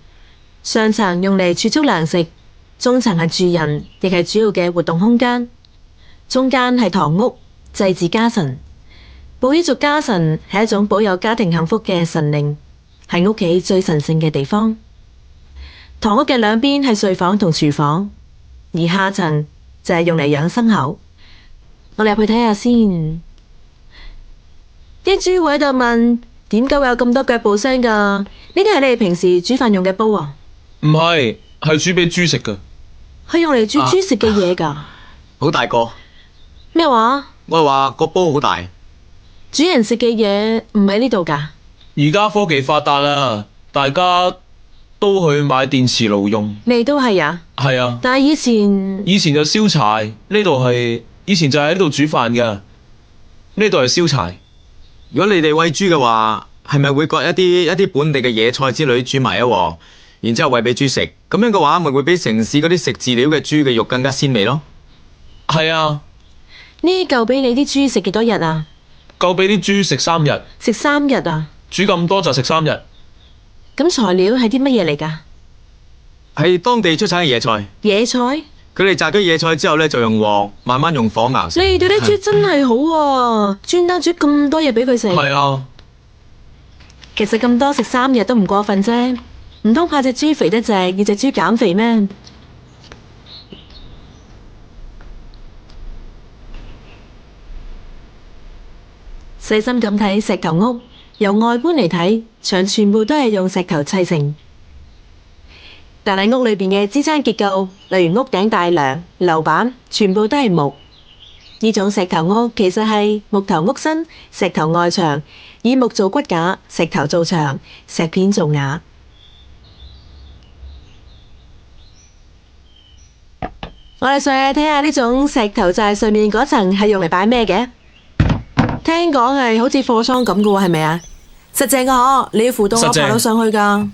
Speaker 1: 上層用嚟儲蓄糧食，中層係住人，亦係主要嘅活動空間，中間係堂屋，祭祀家神。布依族家神係一種保佑家庭幸福嘅神靈，係屋企最神聖嘅地方。堂屋嘅兩邊係睡房同廚房，而下層就係用嚟養牲口。我哋入去睇下先。啲豬會喺度問，點解會有咁多腳步聲㗎？呢啲係你哋平時煮飯用嘅煲啊？
Speaker 4: 唔係，係煮俾豬食㗎。
Speaker 1: 係用嚟煮豬食嘅嘢㗎？
Speaker 3: 好大個。
Speaker 1: 咩話？
Speaker 3: 我係話個煲好大。
Speaker 1: 煮人食嘅嘢唔喺呢度㗎？
Speaker 4: 而家科技發達啦，大家都去買電磁爐用。
Speaker 1: 你哋都係啊？
Speaker 4: 係啊。
Speaker 1: 但係以前
Speaker 4: 就燒柴，呢度係以前就喺呢度煮飯㗎，呢度係燒柴。
Speaker 3: 如果你哋餵豬嘅話，係咪會割一啲本地嘅野菜之類煮埋一鑊，然之後餵俾豬食？咁樣嘅話，咪會比城市嗰啲食飼料嘅豬嘅肉更加鮮味咯？
Speaker 4: 係啊。
Speaker 1: 呢嚿俾你啲豬食幾多日啊？
Speaker 4: 夠俾啲豬食3日。
Speaker 1: 食3日啊？
Speaker 4: 煮咁多就食3日。
Speaker 1: 咁材料係啲乜嘢嚟㗎？
Speaker 3: 係當地出產嘅野菜。
Speaker 1: 野菜？
Speaker 3: 佢哋摘咗野菜之後呢，就用鑊慢慢用火熬。
Speaker 1: 你哋對啲豬真係好喎，專登煮咁多嘢俾佢食。
Speaker 4: 係啊。
Speaker 1: 其實咁多食3日都唔過分啫，唔通怕隻豬肥得滯，要隻豬減肥咩？細心咁睇石頭屋，由外觀嚟睇，牆全部都係用石頭砌成。但係屋裏邊嘅支撐結構，例如屋頂大梁、樓板，全部都係木。呢種石頭屋其實係木頭屋身、石頭外牆，以木做骨架，石頭做牆，石片做瓦。我哋上去睇下呢種石頭寨上面嗰層係用嚟擺咩嘅？聽講係好似貨倉咁嘅喎，係咪啊？實淨啊！你要扶到我爬到上去噶。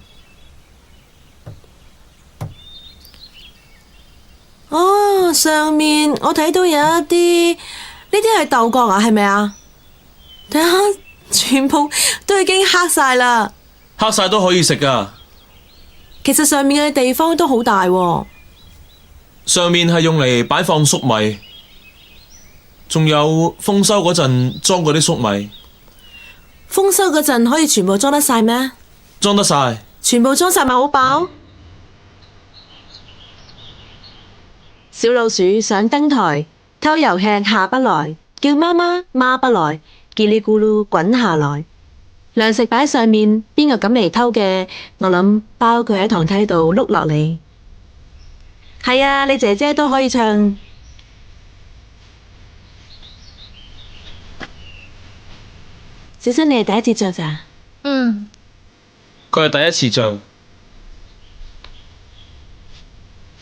Speaker 1: 哦，上面我睇到有一啲，呢啲係豆角啊，係咪啊？睇下，全部都已經黑晒啦。
Speaker 4: 黑晒都可以食噶。
Speaker 1: 其實上面嘅地方都好大喎。
Speaker 4: 上面係用嚟擺放粟米，仲有豐收嗰陣裝嗰啲粟米。
Speaker 1: 豐收嗰陣可以全部裝得晒咩？
Speaker 4: 裝得晒。
Speaker 1: 全部裝晒咪好飽？小老鼠上燈台，偷油吃下不來，叫媽媽媽不來，嘰里咕嚕滾下來。糧食擺喺上面，邊個敢嚟偷嘅？我諗包佢喺堂梯度碌落嚟。係啊，你姐姐都可以唱。小新，你係第一次着咋？
Speaker 4: 佢係第一次着。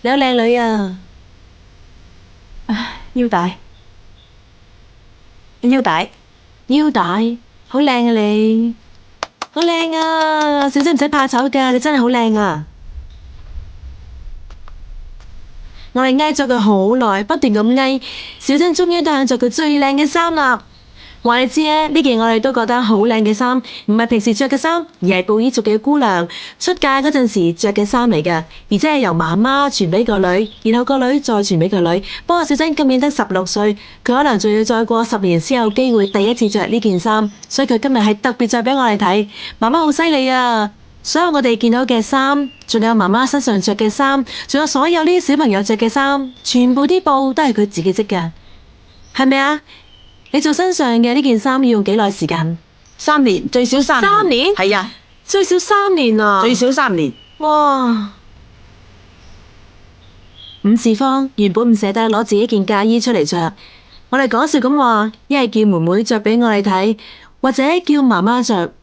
Speaker 1: 你好靚女啊！腰帶，腰帶，腰帶，好靚啊你，好靚啊！小姐唔使怕醜噶，你真係好靚啊！我哋嗌咗佢好耐，不斷咁嗌，小珍終於都肯着佢最靚嘅衫啦！話你知咧，呢件我哋都覺得好靚嘅衫，唔係平時着嘅衫，而係布依族嘅姑娘出嫁嗰陣時着嘅衫嚟㗎，而且係由媽媽傳俾個女，然後個女再傳俾個女。不過小珍今年得16歲，佢可能仲要再過10年先有機會第一次着呢件衫，所以佢今日係特別着俾我哋睇。媽媽好犀利啊！所有我哋見到嘅衫，仲有媽媽身上着嘅衫，仲有所有呢啲小朋友着嘅衫，全部啲布都係佢自己織㗎，係咪啊？你做身上嘅呢件衫要用幾耐時間
Speaker 7: 3年，最少3年。
Speaker 1: 3年？
Speaker 7: 係啊，
Speaker 1: 最少3年啊！
Speaker 7: 最少3年。
Speaker 1: 哇！伍志芳原本唔捨得攞自己件嫁衣出嚟着，我哋講笑咁話，一係叫妹妹着俾我哋睇，或者叫媽媽着。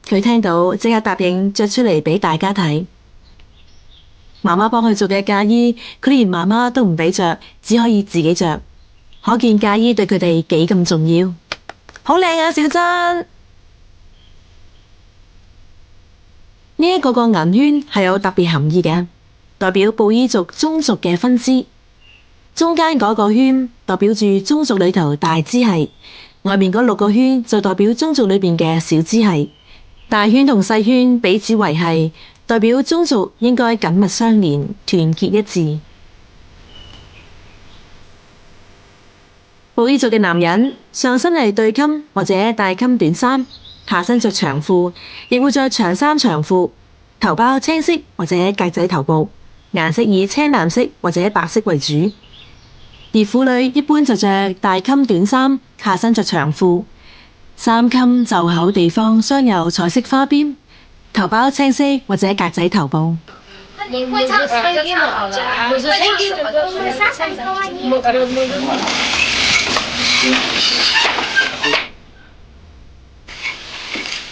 Speaker 1: 佢聽到即刻答應着出嚟俾大家睇。媽媽幫佢做嘅嫁衣，佢連媽媽都唔俾着，只可以自己着。可見嫁衣對佢哋幾咁重要。好靚啊，小珍！呢一個銀圈係有特別含義嘅，代表布依族宗族嘅分支。中間嗰個圈代表住宗族裏頭大支系，外面嗰6個圈就代表宗族裏邊嘅小支系。大圈同細圈彼此維繫，代表宗族應該緊密相連，團結一致。布依族嘅男人上身係對襟或者大襟短衫，下身着長褲，亦會着長衫長褲，頭包青色或者格仔頭部，顏色以青藍色或者白色為主。而婦女一般就着大襟短衫，下身着長褲。衫襟袖口地方鑲有彩色花邊，頭包青色或者格仔頭部。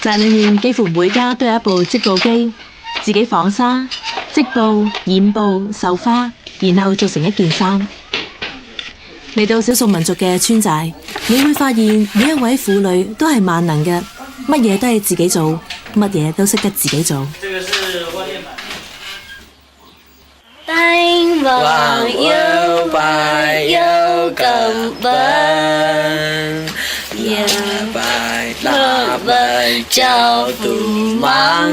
Speaker 1: 寨裏面幾乎每家都有一部織布機，自己紡紗、織布、染布、繡花，然後做成一件衫。嚟到少數民族嘅村寨，你會發現每一位婦女都係萬能嘅，乜嘢都係自己做，乜嘢都識得自己做。
Speaker 8: Đánh vào yêu bài yêu cầm bên nhà bài là bài trao tù mang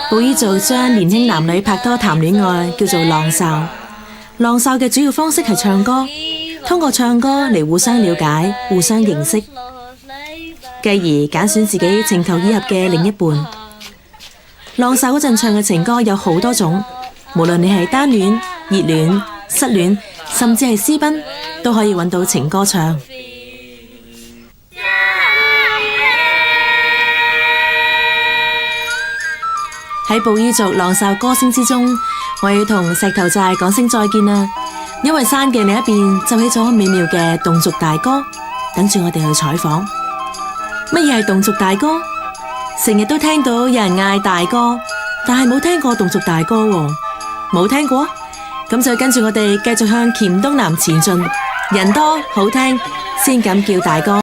Speaker 1: 布依族將年輕男女拍拖談戀愛叫做浪哨。浪哨嘅主要方式係唱歌，通過唱歌嚟互相了解、互相認識，繼而揀選自己情投意合嘅另一半。浪哨嗰陣唱嘅情歌有好多種，無論你係單戀、熱戀、失戀，甚至係私奔，都可以揾到情歌唱。喺布依族浪哨歌聲之中，我要同石頭寨講聲再見啦，因為山嘅另一邊奏起咗美妙嘅侗族大歌，等住我哋去採訪。乜嘢係侗族大歌？成日都聽到有人嗌大歌，但係冇聽過侗族大歌喎，冇聽過？咁就跟住我哋繼續向黔東南前進，人多好聽，先敢叫大歌。